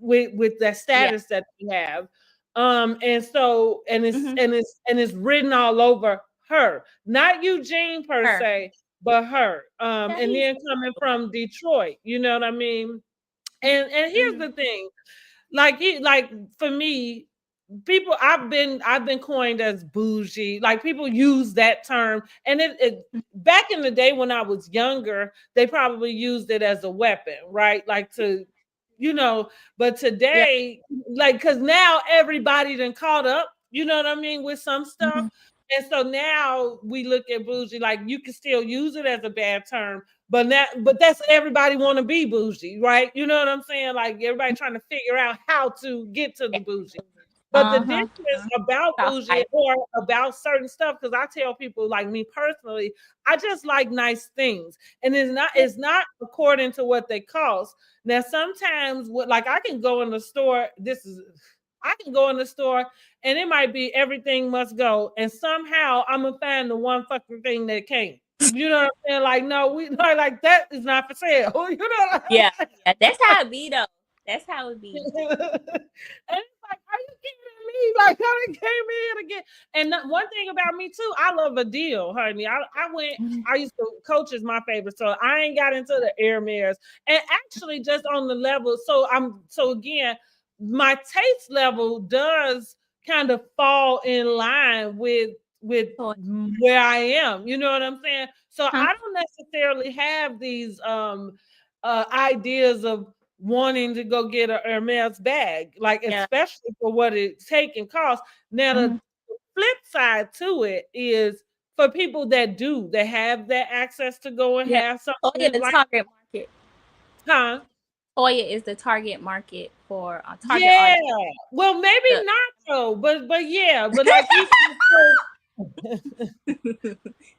with that status that they have. And so it's written all over her, not Eugene per se, but her. And then coming from Detroit, you know what I mean? And here's the thing, like for me, people, I've been coined as bougie. Like people use that term, and it back in the day when I was younger, they probably used it as a weapon, right? Like to, but today, like, because now everybody done caught up, you know what I mean, with some stuff. And so now we look at bougie, like you can still use it as a bad term, but that's everybody want to be bougie, right? You know what I'm saying? Like everybody trying to figure out how to get to the bougie. But the difference about bougie or about certain stuff, because I tell people, like me personally, I just like nice things, and it's not according to what they cost. Now sometimes, like I can go in the store. I can go in the store and it might be everything must go, and somehow I'm gonna find the one fucking thing that can't. You know what I'm saying? Like, no, we like that is not for sale. You know what I'm saying? That's how it be though. That's how it be. And it's like, are you kidding me? Like, I came in again. And one thing about me too, I love a deal, honey. I used to, Coach is my favorite, so I ain't got into the Hermes. And actually, just on the level, so again, my taste level does kind of fall in line with where I am. You know what I'm saying? So I don't necessarily have these ideas of wanting to go get a Hermes bag, like especially for what it's taking cost. Now the flip side to it is for people that have that access to go and have something. The target market. Huh? Toya is the target market for target audience. Well, maybe not though, but yeah, but like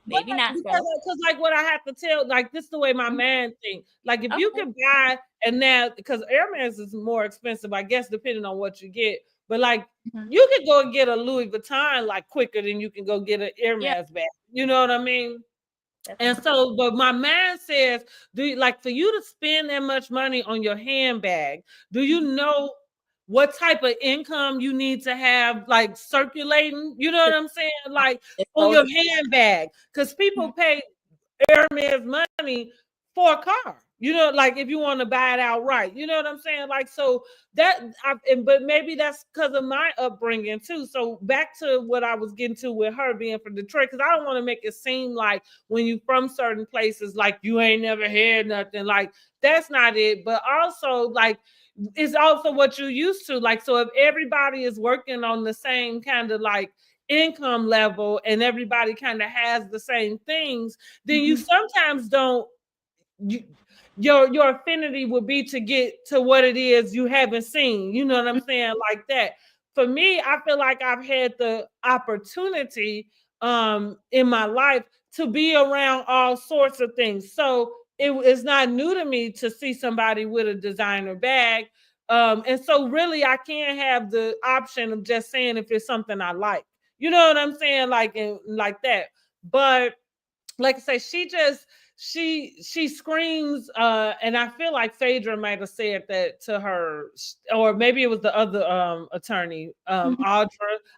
maybe not because like what I have to tell, like this is the way my man thinks. Like if you can buy, and now because Hermes is more expensive, I guess, depending on what you get. But like you can go and get a Louis Vuitton like quicker than you can go get an Hermes bag. You know what I mean? And so, but my man says, do you like for you to spend that much money on your handbag? Do you know what type of income you need to have, like circulating? You know what I'm saying? Like on your handbag, because people pay Hermes money for a car. You know, like if you want to buy it outright, you know what I'm saying? Like, so but maybe that's because of my upbringing too. So back to what I was getting to with her being from Detroit, because I don't want to make it seem like when you from certain places, like you ain't never had nothing. Like that's not it. But also like, it's also what you're used to. Like, so if everybody is working on the same kind of like income level and everybody kind of has the same things, then you sometimes don't, your affinity would be to get to what it is you haven't seen. You know what I'm saying? Like that. For me, I feel like I've had the opportunity in my life to be around all sorts of things. So it's not new to me to see somebody with a designer bag. And so really I can't have the option of just saying if it's something I like. You know what I'm saying? Like that. But like I say, she screams, and I feel like Phaedra might have said that to her, or maybe it was the other attorney, Audra.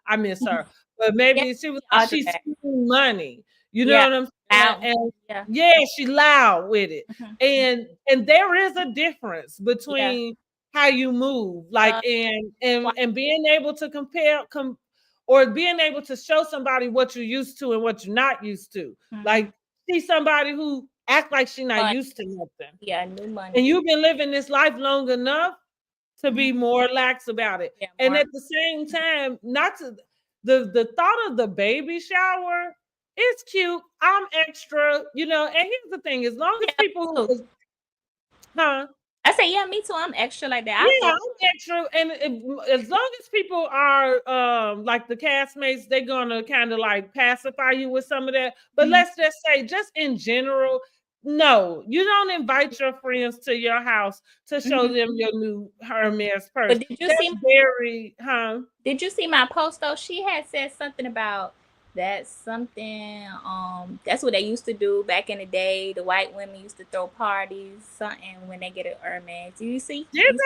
I miss her, but maybe she was she screamed money. You know what I'm saying? And she loud with it. And there is a difference between how you move, like and being able to compare or being able to show somebody what you're used to and what you're not used to. Like see somebody who act like she's not used to nothing. Yeah, new money. And you've been living this life long enough to be more lax about it. Yeah, and at the same time, not to the thought of the baby shower is cute. I'm extra, you know, and here's the thing, as long as people I say, yeah, me too. I'm extra like that. I'm extra, and as long as people are like the castmates, they're gonna kind of like pacify you with some of that. But let's just say, just in general, no, you don't invite your friends to your house to show them your new Hermes purse. But did you see Did you see my post though? She had said something about that's something that's what they used to do back in the day. The white women used to throw parties, something when they get an Hermes. Do you see? Did they?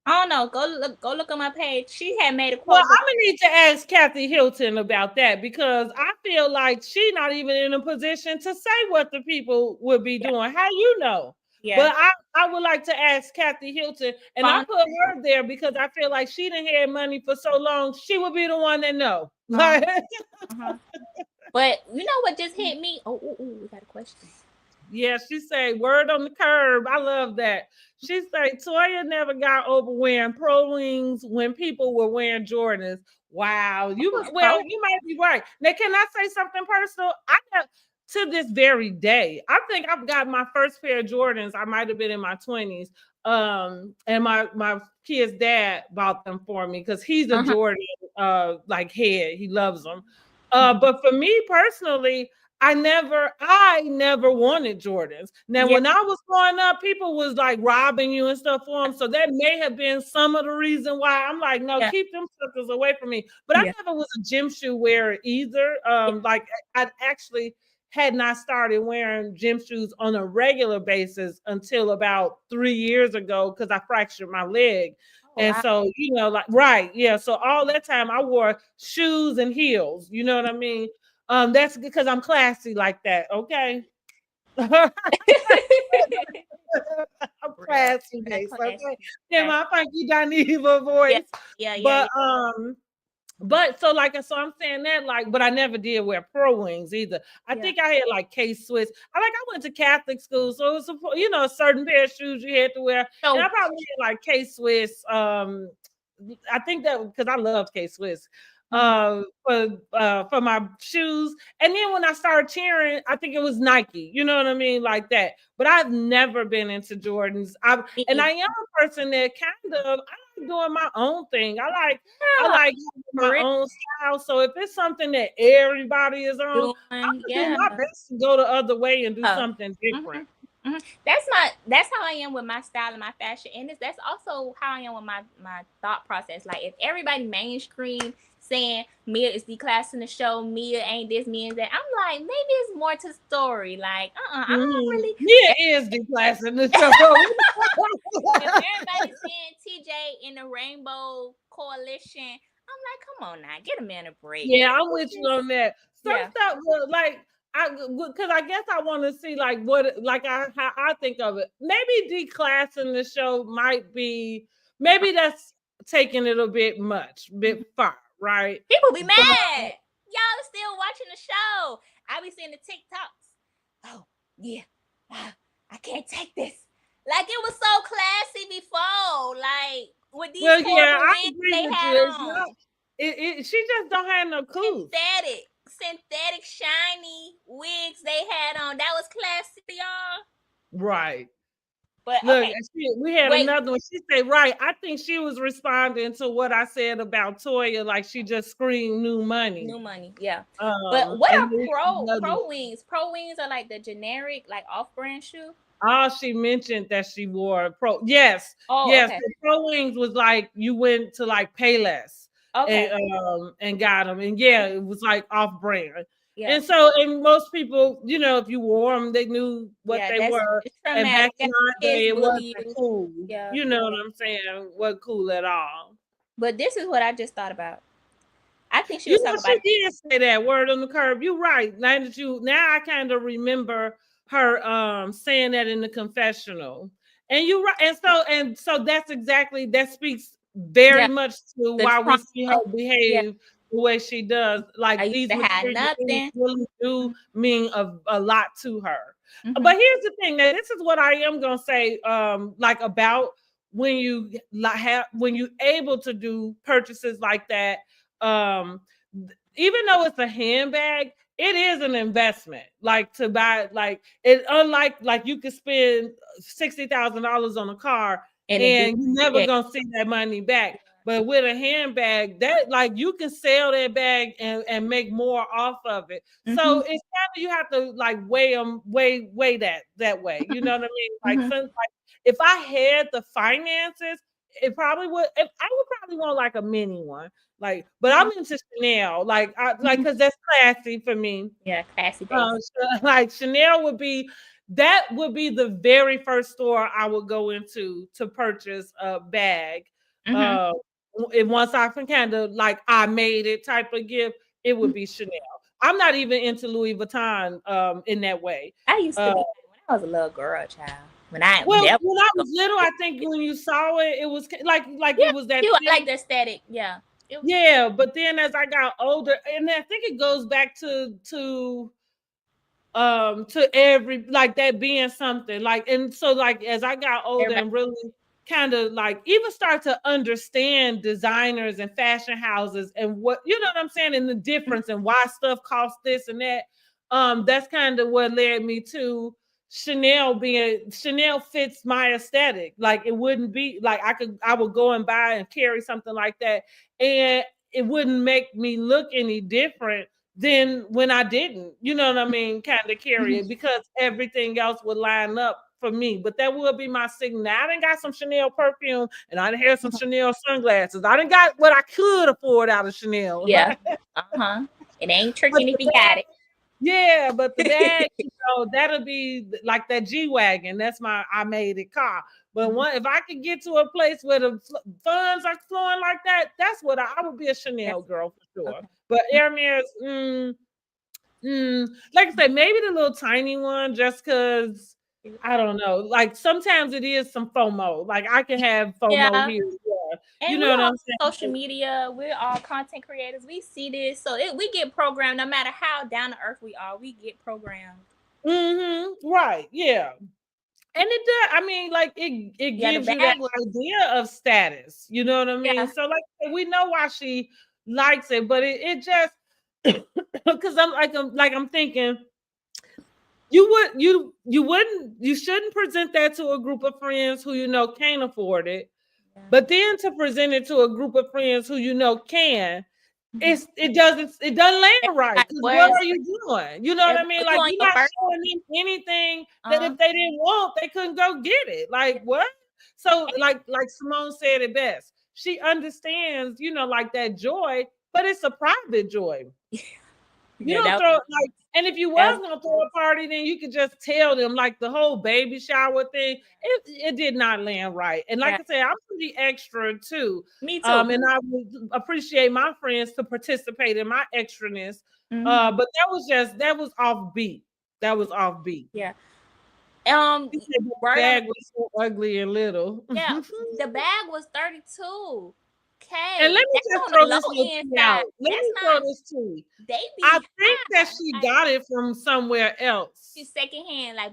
I don't know. Go look on my page. She had made a quote. Well, I'm gonna need to ask Kathy Hilton about that, because I feel like she's not even in a position to say what the people would be doing. How you know? Yeah. But I would like to ask Kathy Hilton, and I put her there because I feel like she done had money for so long. She would be the one that know. But you know what just hit me? Oh, we got a question. Yeah, she say word on the curb. I love that. She say Toya never got over wearing Pro Wings when people were wearing Jordans. Wow, you might be right. Now, can I say something personal? I got to this very day. I think I've got my first pair of Jordans. I might have been in my 20s. And my kid's dad bought them for me because he's a Jordan like head. He loves them. But for me personally, I never wanted Jordans. Now, when I was growing up, people was like robbing you and stuff for them. So that may have been some of the reason why I'm like, no, keep them suckers away from me. But I never was a gym shoe wearer either. Like I actually had not started wearing gym shoes on a regular basis until about 3 years ago because I fractured my leg. And so, you know, like, so all that time I wore shoes and heels, you know what I mean? That's because I'm classy like that, okay? I'm classy, Mace, okay? Yeah, my funky Dineva voice. Yeah. But so I'm saying that, like, but I never did wear Pro Wings either. I think I had like K-Swiss. I went to Catholic school, so it was, you know, a certain pair of shoes you had to wear. And I probably had like K-Swiss. I think that because I loved K-Swiss for my shoes. And then when I started cheering, I think it was Nike. You know what I mean, like that. But I've never been into Jordans. And I am a person that kind of doing my own thing. I like my own style. So if it's something that everybody is on, I'm gonna do my best to go the other way and do something different. That's how I am with my style and my fashion, and that's also how I am with my thought process. Like if everybody mainstream saying Mia is declassing the show, Mia ain't this, Mia is that, I'm like, maybe it's more to story. Like I'm not really. Mia is declassing the show. If everybody's saying TJ in the Rainbow Coalition, I'm like, come on now, get a man a break. Yeah, I'm with you on that. Some stuff like. Because I guess I want to see like how I think of it. Maybe declassing the show might be, maybe that's taking it a bit far, right? People be mad. Y'all still watching the show. I be seeing the TikToks. Oh yeah, I can't take this. Like it was so classy before. Like with these wigs they had on. She just don't have no clue. Synthetic shiny wigs they had on. That was classy, y'all. Right. But Look, okay, we had another one. She said, right. I think she was responding to what I said about Toya, like she just screamed new money. New money, yeah. But what are pro wings? Pro wings are like the generic, like off-brand shoe. Oh, she mentioned that she wore pro. Yes. Oh, yes. Okay. The pro wings was like you went to like Payless. Okay. And got them. And yeah, it was like off brand. Yeah. And so, and most people, you know, if you wore them, they knew what they were. And back in our day, it wasn't cool. Yeah. You know what I'm saying? It wasn't cool at all. But this is what I just thought about. I think she was talking about. She did say that word on the curb. You're right. Now I kind of remember her saying that in the confessional. And you're right. And so that's exactly, that speaks very much to why we see her behave the way she does. Like these things really do mean a lot to her. But here's the thing, that this is what I am gonna say, like about when you able to do purchases like that. Even though it's a handbag, it is an investment. Like to buy, like it, unlike like you could spend $60,000 on a car and you're never gonna see that money back. But with a handbag, that like you can sell that bag and make more off of it. So it's kind of, you have to like weigh that way. You know what I mean? Like if I had the finances, it probably would. I would probably want like a mini one. Like, but I'm into Chanel, like, because that's classy for me. Yeah, classy. Like Chanel would be the very first store I would go into to purchase a bag. And once I can kind of like I made it type of gift, it would be Chanel. I'm not even into Louis Vuitton in that way. I used to be when I was a little girl, child. When I was little, I think when you saw it, it was like it was that like the aesthetic, yeah. Yeah, but then as I got older, and I think it goes back to every like that being something like, and so like as I got older and really kind of like even start to understand designers and fashion houses and what, you know what I'm saying, and the difference and why stuff costs this and that. That's kind of what led me to Chanel fits my aesthetic. Like it wouldn't be like I would go and buy and carry something like that, and it wouldn't make me look any different than when I didn't, you know what I mean, kind of carry it, because everything else would line up for me. But that would be my signal. Now, I done got some Chanel perfume and I done had some Chanel sunglasses. I done got what I could afford out of Chanel. Yeah. It ain't tricking if you got it. Yeah, but the bag, you know, that'll be like that G-Wagon. That's my I made it car. But if I could get to a place where the funds are flowing like that, that's what I would be a Chanel girl for sure. Okay. But Hermes, like I said, maybe the little tiny one, just because I don't know. Like sometimes it is some FOMO. Like I can have FOMO here. And you know what I'm saying? Social media, we're all content creators. We see this, so we get programmed. No matter how down to earth we are, we get programmed. Right. Yeah. And it does. I mean, like it gives you that idea of status. You know what I mean? So like we know why she likes it, but it just because I'm thinking you shouldn't present that to a group of friends who you know can't afford it. But then to present it to a group of friends who you know can, it doesn't land right. What are you doing? You know what I mean? Like you're not showing them anything that if they didn't want, they couldn't go get it. Like what? So like Simone said it best. She understands, you know, like that joy, but it's a private joy. You don't throw like, and if you was gonna throw a party, then you could just tell them, like the whole baby shower thing. It did not land right. And like I said, I'm pretty extra too. Me too. And I would appreciate my friends to participate in my extraness. But that was offbeat. That was offbeat. Yeah. The bag was so ugly and little. Yeah, the bag was $32. And let me just throw this out. Let me throw this too. I think that she got it from somewhere else. She's secondhand, like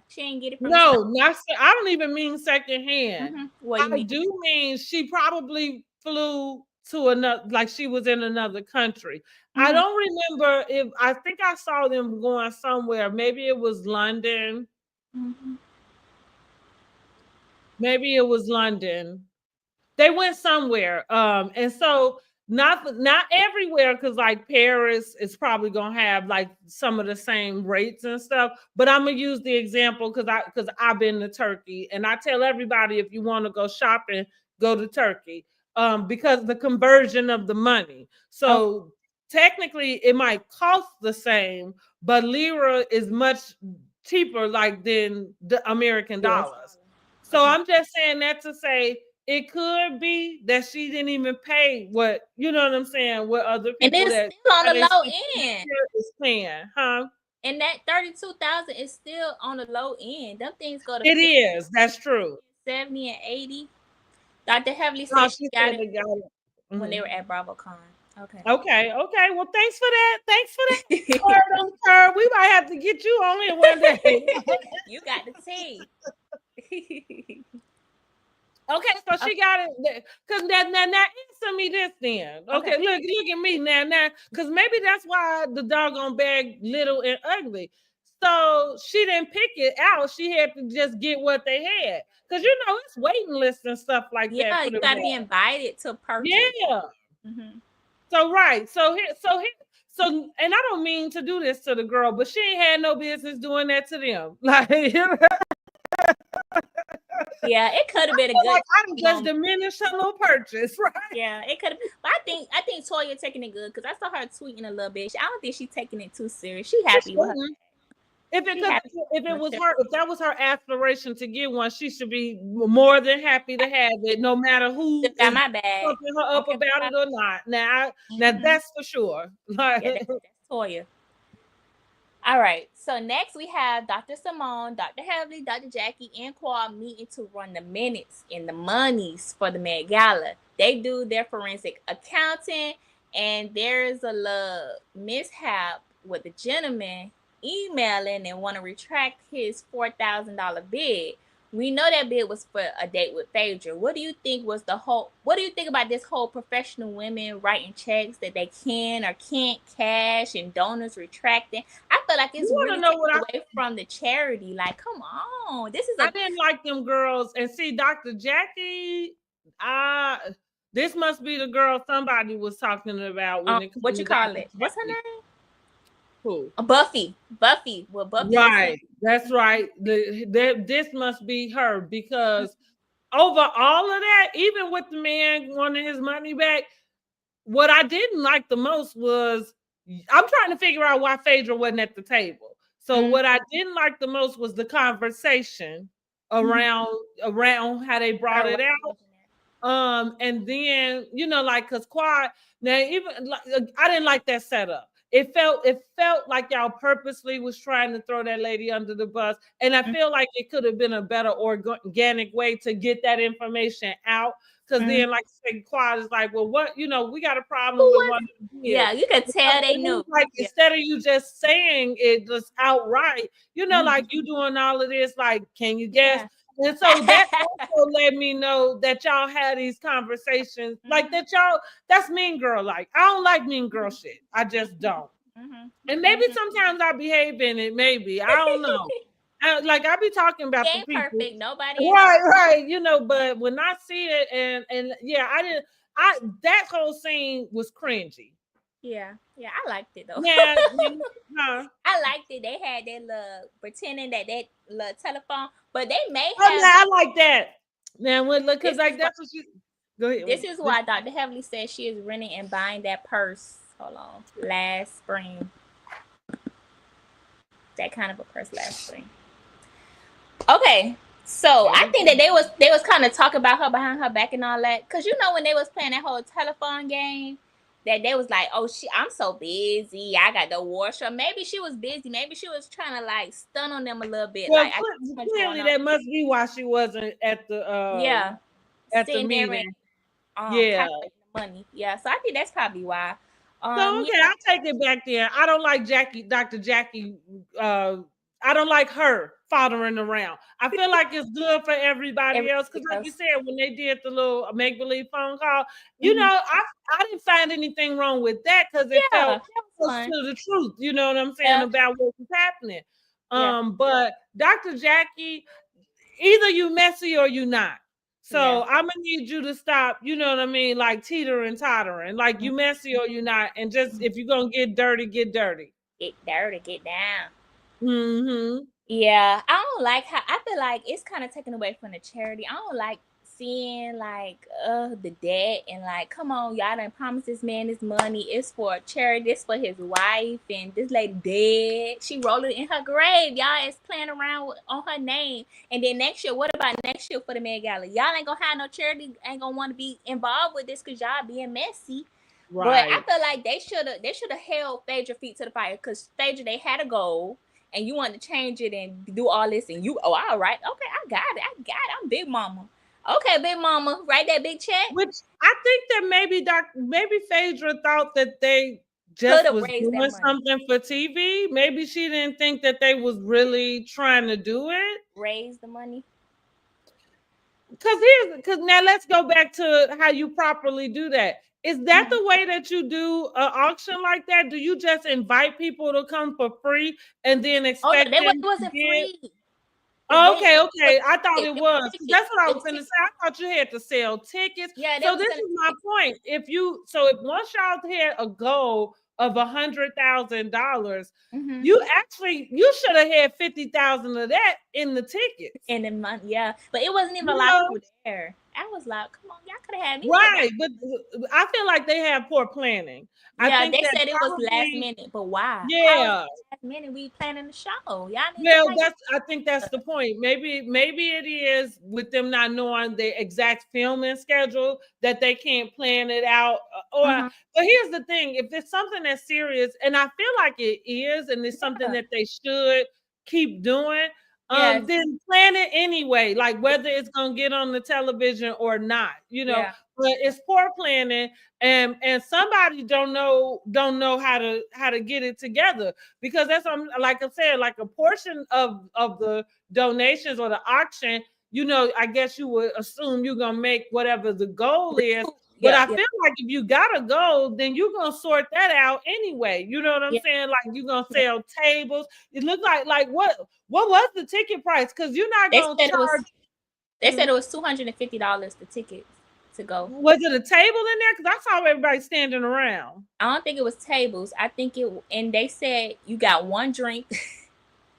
she ain't get it from. No, I don't even mean secondhand. I do mean she probably flew to another, like she was in another country. I don't remember I think I saw them going somewhere. Maybe it was London. Maybe it was London. They went somewhere. And so not everywhere, because like Paris is probably gonna have like some of the same rates and stuff. But I'm gonna use the example because I've been to Turkey, and I tell everybody if you want to go shopping, go to Turkey. Because the conversion of the money. So technically it might cost the same, but lira is much cheaper like than the American dollars. So I'm just saying that to say it could be that she didn't even pay what, you know what I'm saying, what other people and it's that still on the low end is paying, huh? And that 32,000 is still on the low end. Them things go to it 50, is. That's true. 70 and 80. Dr. Heavily said she got it when they were at BravoCon. Okay. Well, thanks for that. Word on the curb. We might have to get you on here one day. You got the tea. Okay, so she got it. Because now answer me this then. Okay, look at me now. Because maybe that's why the doggone bag little and ugly. So she didn't pick it out. She had to just get what they had. Because you know it's waiting lists and stuff like that. Yeah, you got to be invited to purchase. Yeah. Mm-hmm. So right. So and I don't mean to do this to the girl, but she ain't had no business doing that to them. Like, yeah, it could have been a good. Like I just diminished her little purchase, right? Yeah, it could have. But I think Toya taking it good because I saw her tweeting a little bit. I don't think she's taking it too serious. She happy with her. If that was her aspiration to get one, she should be more than happy to have it, no matter who got my bag fucking her up about it or not. Now that's for sure. Like, yeah, that's Toya. All right. So next we have Dr. Simone, Dr. Heavily, Dr. Jackie, and Quad meeting to run the minutes and the monies for the Met Gala. They do their forensic accounting, and there's a little mishap with the gentleman emailing and want to retract his $4,000 bid. We know that bid was for a date with Phaedra. What do you think about this whole professional women writing checks that they can or can't cash and donors retracting? I feel like it's really away from the charity. Like, come on. I didn't like them girls. And see, Dr. Jackie, this must be the girl somebody was talking about when it comes what you call it? What's her name? Who? Buffy. Well, Buffy. Right. That's right. This must be her, because over all of that, even with the man wanting his money back, what I didn't like the most was I'm trying to figure out why Phaedra wasn't at the table. So what I didn't like the most was the conversation around how they brought it out. And then, you know, like, because Quad, now even like, I didn't like that setup. It felt like y'all purposely was trying to throw that lady under the bus. And I feel like it could have been a better organic way to get that information out. Because then, like I said, Quad is like, well, what, you know, we got a problem with one. Yeah, you could tell they knew. Like, instead of you just saying it just outright, you know, like you doing all of this, like, can you guess? Yeah. And so that also let me know that y'all had these conversations, like that that's mean girl. Like, I don't like mean girl shit. I just don't. And maybe sometimes I behave in it. Maybe, I don't know. I be talking about the people. Perfect. Nobody. Right. You know, but when I see it, and yeah, that whole scene was cringy. Yeah, I liked it though. Yeah, I liked it. They had that little pretending that little telephone, but they may have. Oh, yeah, I like that. Now, because like that's what you. Go ahead. This is why Dr. Heavily says she is renting and buying that purse. Hold on, last spring. That kind of a purse last spring. Okay. So I think that they was kind of talking about her behind her back and all that, because you know when they was playing that whole telephone game, that they was like, oh, I'm so busy, I got the wardrobe. Maybe she was busy. Maybe she was trying to like stun on them a little bit. Well, like, clearly that must be why she wasn't at the at the meeting. Money. Yeah. So I think that's probably why. So okay, I'll take it back there. I don't like Dr. Jackie. I don't like her following around. I feel like it's good for everybody else, because like you said, when they did the little make-believe phone call, you know, I didn't find anything wrong with that, because it felt close to the truth, you know what I'm saying, about what was happening. But Dr. Jackie, either you messy or you not. So Yeah. I'm gonna need you to stop, you know what I mean, like teetering, tottering, like you messy or you not, and just if you're gonna get dirty, get dirty. Get dirty, get down. Mm-hmm. Yeah, I don't like how I feel like it's kind of taken away from the charity. I don't like seeing like the debt and like, come on, y'all done promised this man this money. It's for charity, it's for his wife, and this lady dead. She rolled it in her grave. Y'all is playing around on her name. And then next year, what about next year for the Met Gala? Y'all ain't gonna have no charity, ain't gonna want to be involved with this because y'all being messy. But I Right. feel like they should have held Phaedra feet to the fire because Phaedra, they had a goal and you want to change it and do all this and you, oh, all right, okay, I got it, I'm big mama. Okay, big mama, write that big check. Which I think that maybe Phaedra thought that they just was doing something for TV. Maybe she didn't think that they was really trying to do it. Raise the money. Because now let's go back to how you properly do that. Is that the way that you do an auction like that? Do you just invite people to come for free and then expect them it wasn't free. Oh, okay. I thought it was. That's what I was going to say. I thought you had to sell tickets. Yeah. So this is my point. If once y'all had a goal of $100,000, you should have had 50,000 of that in the tickets. In the month, yeah. But it wasn't even a lot of people there. I was like, come on, y'all could have had me. Right, but I feel like they have poor planning. Yeah, I think they said it was last minute, but why? Yeah, last minute we planning the show. Y'all I think that's the point. Maybe it is with them not knowing the exact filming schedule that they can't plan it out. But here's the thing: if it's something that's serious, and I feel like it is, and it's something that they should keep doing. Then plan it anyway, like whether it's gonna get on the television or not, but it's poor planning and somebody don't know how to get it together, because that's like I said, like a portion of the donations or the auction, I guess you would assume you're gonna make whatever the goal is. But I feel like if you got a goal, then you're going to sort that out anyway. You know what I'm saying? Like you're going to sell tables. It looked like what was the ticket price? Because you're not going to charge. They said it was $250 the tickets to go. Was it a table in there? Because I saw everybody standing around. I don't think it was tables. I think and they said you got one drink.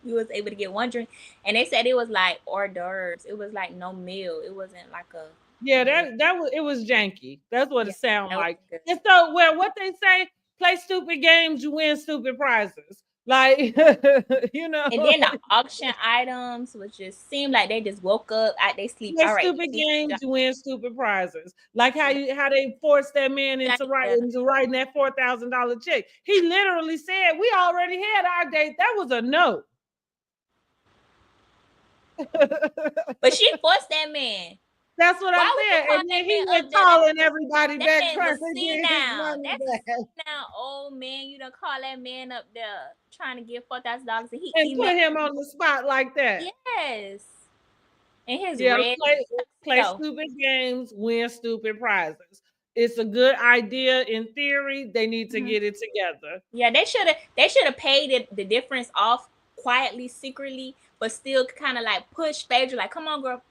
You was able to get one drink. And they said it was like hors d'oeuvres. It was like no meal. It wasn't like a... Yeah, it was janky. That's what it sounded like. And so, what they say, play stupid games, you win stupid prizes. Like, And then the auction items was just seemed like they just woke up out they sleep. Play stupid games, you win stupid prizes. Like how they forced that man into writing that $4,000 check. He literally said, "We already had our date." That was a no. But she forced that man. That's what I'm saying. And then he went calling everybody back. That's now, old man. You done call that man up there trying to get $4,000 and put him on the spot like that. Yes. And his play stupid games, win stupid prizes. It's a good idea in theory. They need to get it together. Yeah, they should have paid the difference off quietly, secretly, but still kind of like push Phaedra, like, come on, girl.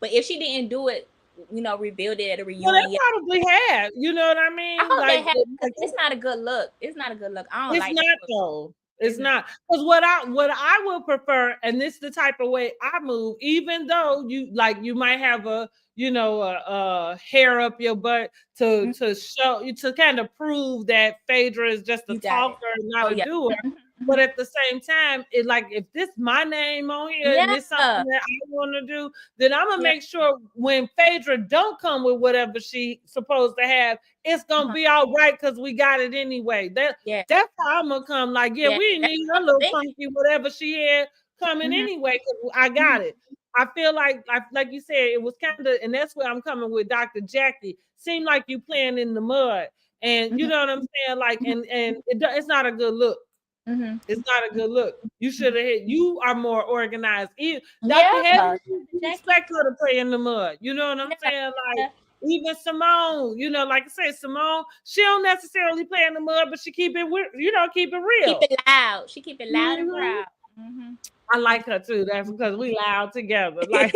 But if she didn't do it, rebuild it at a reunion. Well, they probably have. You know what I mean? I hope they have. It's not a good look. It's not a good look. I don't like it. It's not though. It's not. Because what I would prefer, and this is the type of way I move, even though you might have a hair up your butt to show you, to kind of prove that Phaedra is just a talker, not a doer. But at the same time, if this my name on here and it's something that I want to do, then I'm gonna make sure when Phaedra don't come with whatever she supposed to have, it's gonna be all right because we got it anyway. That's how I'm gonna come. Like, we didn't need her little funky whatever she had coming anyway, because I got it. I feel like you said, it was kind of, and that's where I'm coming with Dr. Jackie. Seemed like you playing in the mud, and you know what I'm saying. Like, and it's not a good look. It's not a good look. You should have hit. You are more organized. Dr. Hedges, you expect her to play in the mud. You know what I'm saying? Like, even Simone, like I said, Simone, she don't necessarily play in the mud, but she keep it real. Keep it loud. She keep it loud and proud. Mm-hmm. I like her too. That's because we loud together. Like,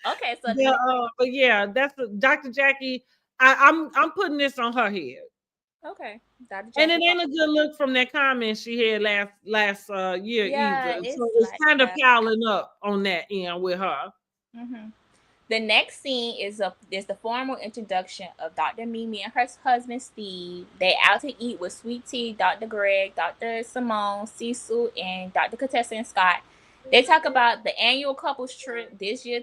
okay, so but yeah, that's Dr. Jackie. I'm putting this on her head. Okay, Dr. And Jackie. it ain't a good look from that comment she had last year Yeah, either. it's So it's like kind of piling up on that end with her. Mm-hmm. The next scene is the formal introduction of Dr. Mimi and her husband Steve. They out to eat with Sweet Tea, Dr. Greg, Dr. Simone, Cecil, and Dr. Contessa and Scott. They talk about the annual couples trip this year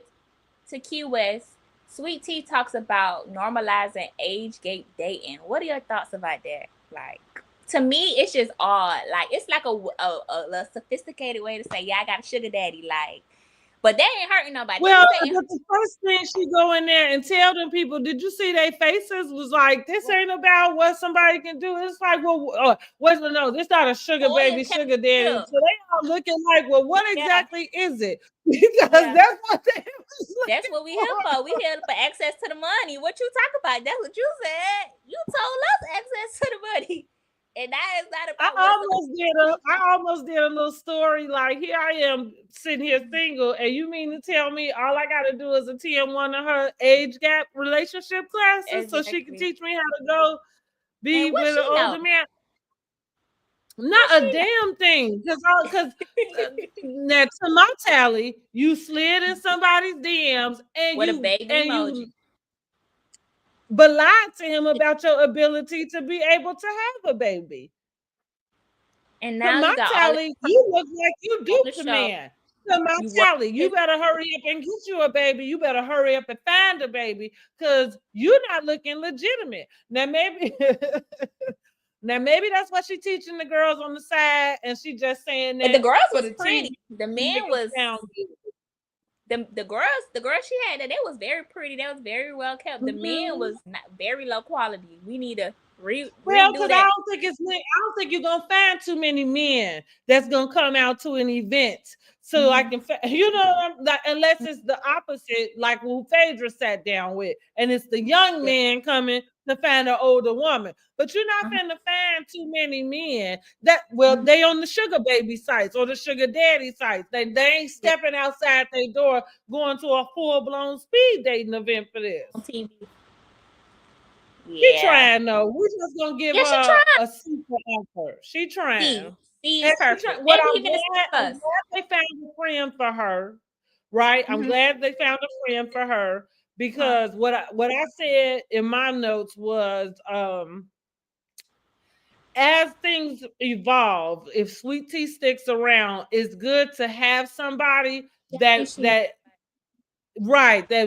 to Key West. Sweet Tea talks about normalizing age gap dating. What are your thoughts about that? Like, to me, it's just odd. Like, it's like a sophisticated way to say, yeah, I got a sugar daddy. Like, but they ain't hurting nobody. Well, but the first thing she go in there and tell them people, did you see their faces? Was like, this ain't about what somebody can do. It's like, well, no, this not a sugar baby, sugar daddy. So they all looking like, well, what exactly is it? Because that's what they. That's what we here for. We here for access to the money. What you talk about? That's what you said. You told us access to the money. And that is not about I almost did a little story like, here I am sitting here single, and you mean to tell me all I got to do is attend one of her age gap relationship classes so she can teach me how to go be with an older man? Not a damn thing, because now to my tally, you slid in somebody's DMs and you but lied to him about your ability to be able to have a baby. And now my tally, you look like you duped the man. So my tally, you better hurry up and get you a baby. You better hurry up and find a baby because you're not looking legitimate. Now maybe that's what she's teaching the girls on the side, and she just saying that. But the girls was pretty. The man was the girls she had that they was very pretty. They was very well kept. The man was not very low quality. We need to well, because I don't think you're gonna find too many men that's gonna come out to an event. So I can, like, unless it's the opposite, like who Phaedra sat down with, and it's the young man coming to find an older woman. But you're not gonna find too many men that they on the sugar baby sites or the sugar daddy sites. They ain't stepping outside their door going to a full-blown speed dating event for this. On TV. She trying though. We're just gonna give her a super offer. She trying. She's perfect. What I'm glad they found a friend for her, right? I'm glad they found a friend for her because what I said in my notes was as things evolve, if Sweet Tea sticks around, it's good to have somebody that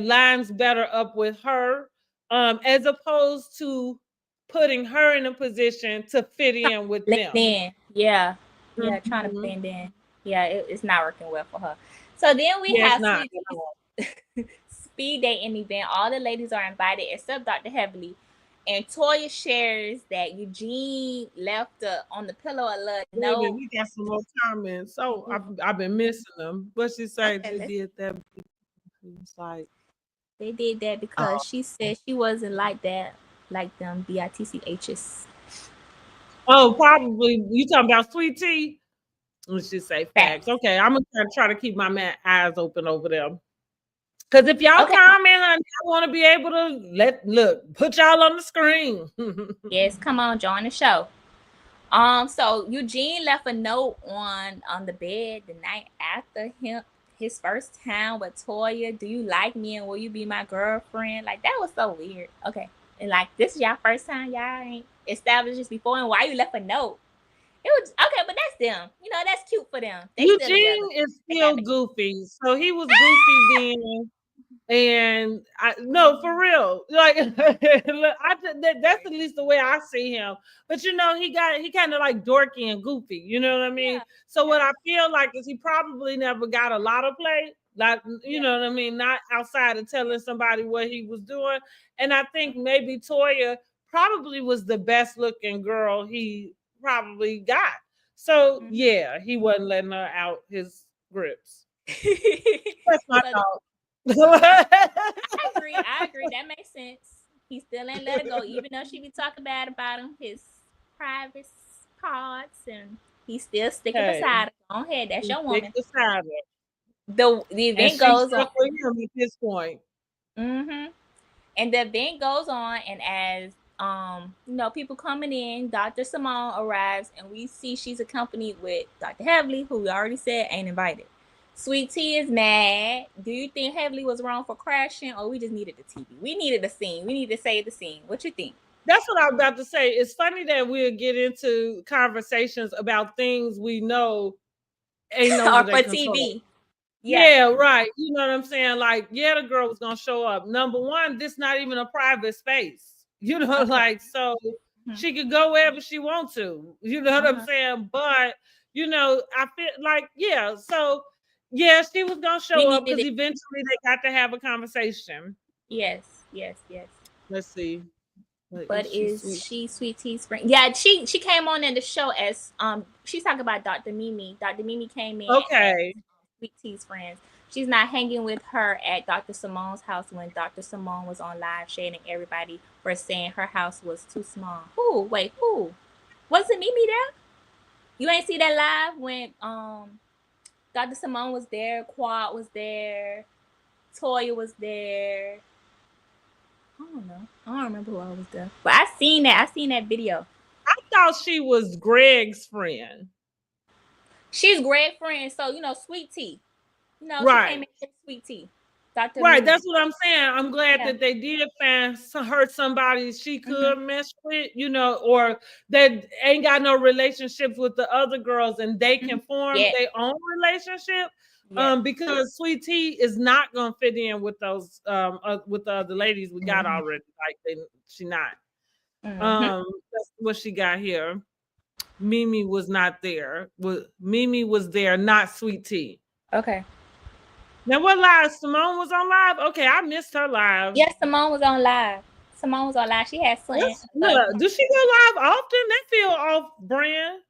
lines better up with her. As opposed to putting her in a position to fit in with them. Trying to blend in. Yeah, it's not working well for her. So then we have speed dating event. All the ladies are invited except Dr. Heavily. And Toya shares that Eugene left on the pillow a little note. We got some more comments. So I've been missing them. But she said she did that. It's like they did that because she said she wasn't like that, like them BITCHs. Oh, probably. You talking about Sweet Tea? Let's just say facts. Okay, I'm gonna try to keep my eyes open over there. Because if y'all comment, I want to be able to put y'all on the screen. Yes, come on, join the show. So Eugene left a note on the bed the night after his first time with Toya. Do you like me and will you be my girlfriend? Like, that was so weird. Okay. And like, this is y'all first time, y'all ain't established this before, and why you left a note? It was okay, but that's them. That's cute for them. Eugene is still goofy. So he was goofy then. And for real, like that's at least the way I see him. But he kind of like dorky and goofy, you know what I mean? Yeah. So what I feel like is he probably never got a lot of play, like you know what I mean, not outside of telling somebody what he was doing. And I think maybe Toya probably was the best looking girl he probably got. So yeah, he wasn't letting her out his grips. That's my thought. I agree. That makes sense. He still ain't let her go, even though she be talking bad about him, his private parts and He's still sticking beside her. Go ahead, that's your woman. Beside her. The event goes on. For him at this point. And the event goes on, and as people coming in, Dr. Simone arrives, and we see she's accompanied with Dr. Heavily, who we already said ain't invited. Sweet Tea is mad. Do you think Heavily was wrong for crashing, or we just needed the TV? We needed the scene. We need to save the scene. What you think? That's what I was about to say. It's funny that we'll get into conversations about things we know ain't no or for TV. Yeah, right. You know what I'm saying? Like, yeah, the girl was gonna show up. Number one, this not even a private space. You know, like, so she could go wherever she wants to. You know what I'm saying? But you know, I feel like, yeah. So yeah, she was gonna show up because eventually they got to have a conversation. Yes. Let's see. But is she Sweet Tea Spring? Yeah, she came on in the show as she's talking about Dr. Mimi. Dr. Mimi came in. Okay. Sweet Tea's friends. She's not hanging with her at Dr. Simone's house when Dr. Simone was on live shading everybody for saying her house was too small. Who? Wait, who? Wasn't Mimi there? You ain't see that live when Dr. Simone was there, Quad was there, Toya was there. I don't know. I don't remember who else was there. But I seen that video. I thought she was Greg's friend. She's Greg's friend, so Sweet Tea. Right. She came in with Sweet Tea. Dr. Right, Mimi. that's what I'm saying. I'm glad that they did find her somebody she could mess with, or that ain't got no relationships with the other girls and they can form their own relationship. Because Sweet Tea is not gonna fit in with those with the other ladies we got already. Like she not. That's what she got here. Mimi was not there. Mimi was there, not Sweet Tea. Okay. Now what live? Simone was on live? Okay, I missed her live. Yes, Simone was on live. She had something. Does she go live often? That feel off brand.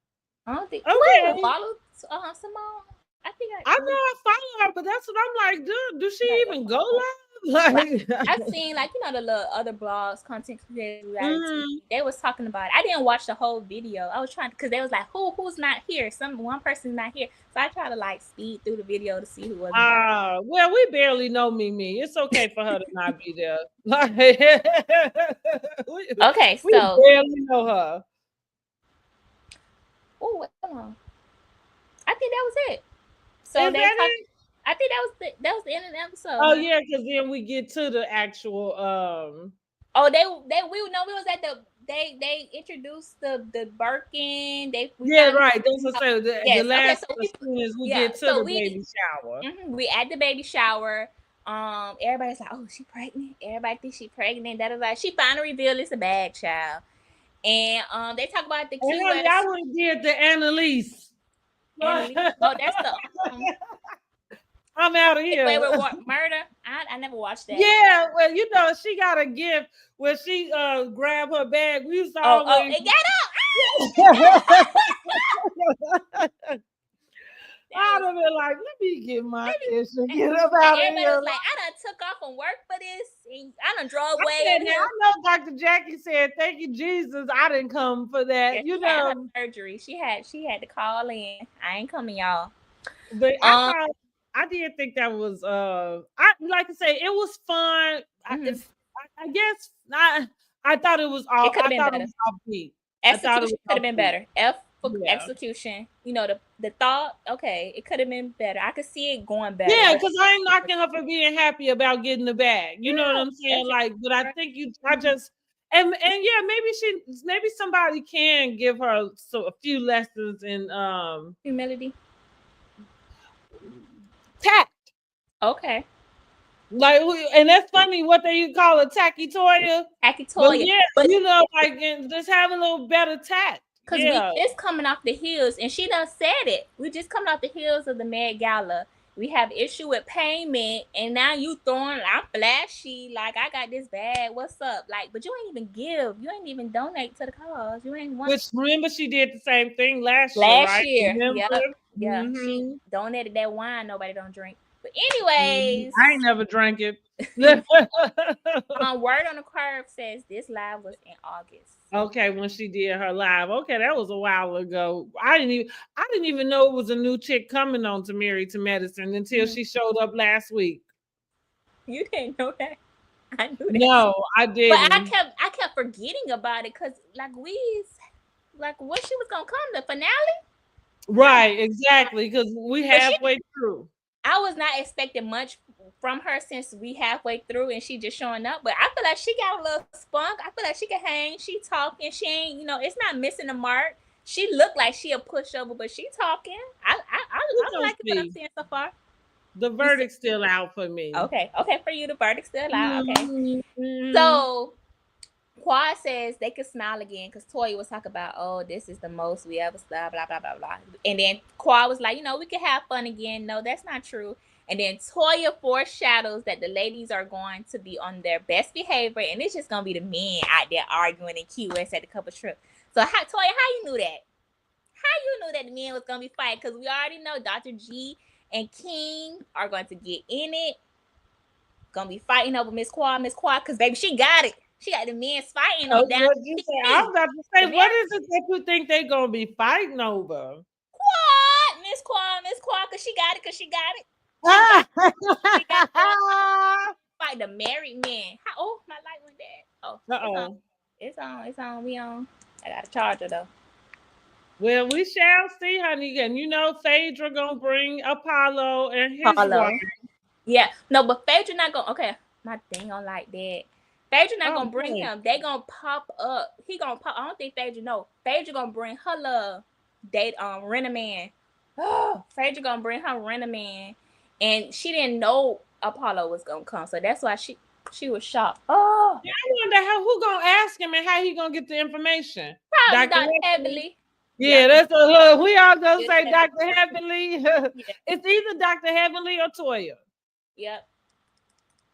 I don't think. Okay. Follow Simone. I know I follow her, but that's what I'm like. Do she even go live? Like, I've seen the little other blogs, content creators, they was talking about it. I didn't watch the whole video. I was trying because they was like, who's not here? One person's not here. So I try to speed through the video to see who was there. Well, we barely know Mimi. It's okay for her to not be there. We barely know her. Oh, hold on. I think that was it. So I think that was the end of the episode. Oh yeah, because then we get to the actual. We was at they introduced the Birkin. Right. That's what I say. The last scene is we get to the baby shower. We at the baby shower. Everybody's like, "Oh, she pregnant." Everybody thinks she pregnant. She finally revealed it's a bad child. And they talk about the key. I would have did the Annalise. Oh, that's the. I'm out of here. Wait, murder? I never watched that. Yeah, well, she got a gift where she grabbed her bag. We used to always. It got up. I'd have been like, let me get my ish and get up out of here. Everybody was like, I done took off from work for this. I done drove away. I know Dr. Jackie said, thank you, Jesus. I didn't come for that. Yeah, she had her surgery. She had to call in. I ain't coming, y'all. But I did think that was like I say, it was fun. I guess I thought it was off. I thought it was offbeat. Execution could have been better. Execution, the thought, okay, it could have been better. I could see it going better. Yeah, because I ain't knocking her for being happy about getting the bag. You know what I'm saying? But I think and maybe somebody can give her a few lessons in humility. Tact. Okay. And that's funny what they call a tacky toya. Tacky toya. But just have a little better tact. Because we just coming off the heels, and she done said it. We just coming off the heels of the Met Gala. We have issue with payment, and now you throwing, I'm flashy, like I got this bag. What's up? But you ain't even give. You ain't even donate to the cause. You ain't want. Which remember she did the same thing last year. Yeah. She donated that wine nobody don't drink. But anyways, I ain't never drank it. Word on the Curve says this live was in August. Okay, when she did her live. Okay, that was a while ago. I didn't even know it was a new chick coming on to Married to Medicine until she showed up last week. You didn't know that? I knew that. No, I didn't. But I kept forgetting about it because like when she was gonna come, the finale. Right, exactly. Because we halfway through. I was not expecting much from her since we halfway through and she just showing up. But I feel like she got a little spunk. I feel like she can hang. She talking. She ain't, it's not missing the mark. She looked like she a pushover, but she talking. I like what I'm seeing so far. The verdict's still out for me. Okay, for you, the verdict's still out. Okay. So Quad says they could smile again because Toya was talking about, oh, this is the most we ever blah blah blah blah blah. And then Quad was like, we can have fun again. No, that's not true. And then Toya foreshadows that the ladies are going to be on their best behavior, and it's just gonna be the men out there arguing in QS at the couple trip. So Toya, how you knew that? How you knew that the men was gonna be fighting? Because we already know Dr. G and King are going to get in it. Gonna be fighting over Miss Quad, because baby, she got it. She got the men fighting on down. I was about to say, what is it that you think they're gonna be fighting over? Miss Quad, because she got it, She got fight the married men. My light went dead. It's on. We on. I got a charger though. Well, we shall see, honey. And Phaedra gonna bring Apollo and his wife. Yeah, no, but Phaedra not gonna. Okay, my thing on like that. Phaedra not gonna bring him. They gonna pop up. He gonna pop. I don't think Phaedra know. Phaedra gonna bring her love date rent a man. Oh, Phaedra gonna bring her rent a man, and she didn't know Apollo was gonna come, so that's why she was shocked. Oh, yeah, I wonder who gonna ask him and how he gonna get the information. Probably Dr. Heavenly. Yeah, that's we all gonna say Dr. Heavenly. It's either Dr. Heavenly or Toya. Yep.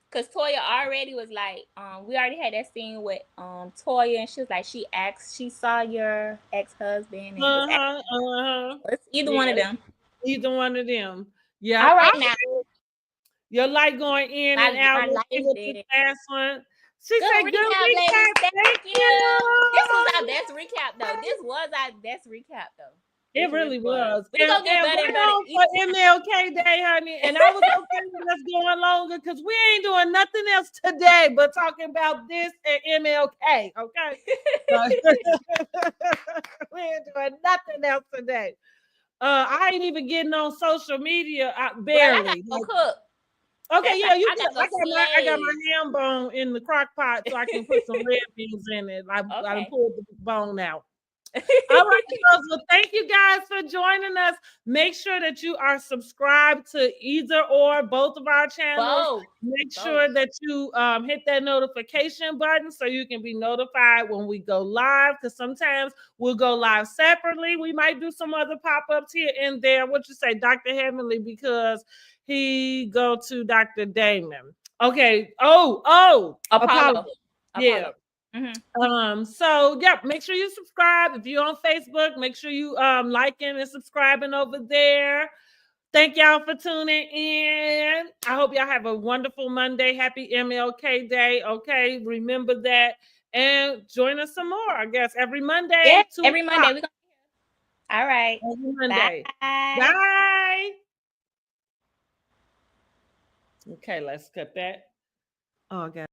Cause Toya already was like, we already had that scene with Toya, and she was like, she saw your ex-husband. And It's either one of them. Either one of them. Yeah. All right, now. Your light going in and out. This last one. She said, "Good recap, thank you." This was our best recap, though. It really was. We're gonna get better for MLK Day, honey. And I was okay with us going longer because we ain't doing nothing else today but talking about this and MLK. Okay. We ain't doing nothing else today. I ain't even getting on social media. Barely. Okay, yeah, you do. I got my ham bone in the crock pot so I can put some red beans in it. I pulled the bone out. All right, well, thank you guys for joining us. Make sure that you are subscribed to either or both of our channels. Make sure that you hit that notification button so you can be notified when we go live, because sometimes we'll go live separately. We might do some other pop-ups here and there. What you say, Dr. Heavenly, because he go to Dr. Damon. Okay. Apollo. Yeah. Mm-hmm. So yeah, make sure you subscribe. If you're on Facebook, make sure you liking and subscribing over there. Thank y'all for tuning in. I hope y'all have a wonderful Monday. Happy MLK Day. Okay, remember that. And join us some more, I guess, every Monday. Yeah, every Monday. All right. Every Monday. Bye. Okay, let's cut that. Oh, God.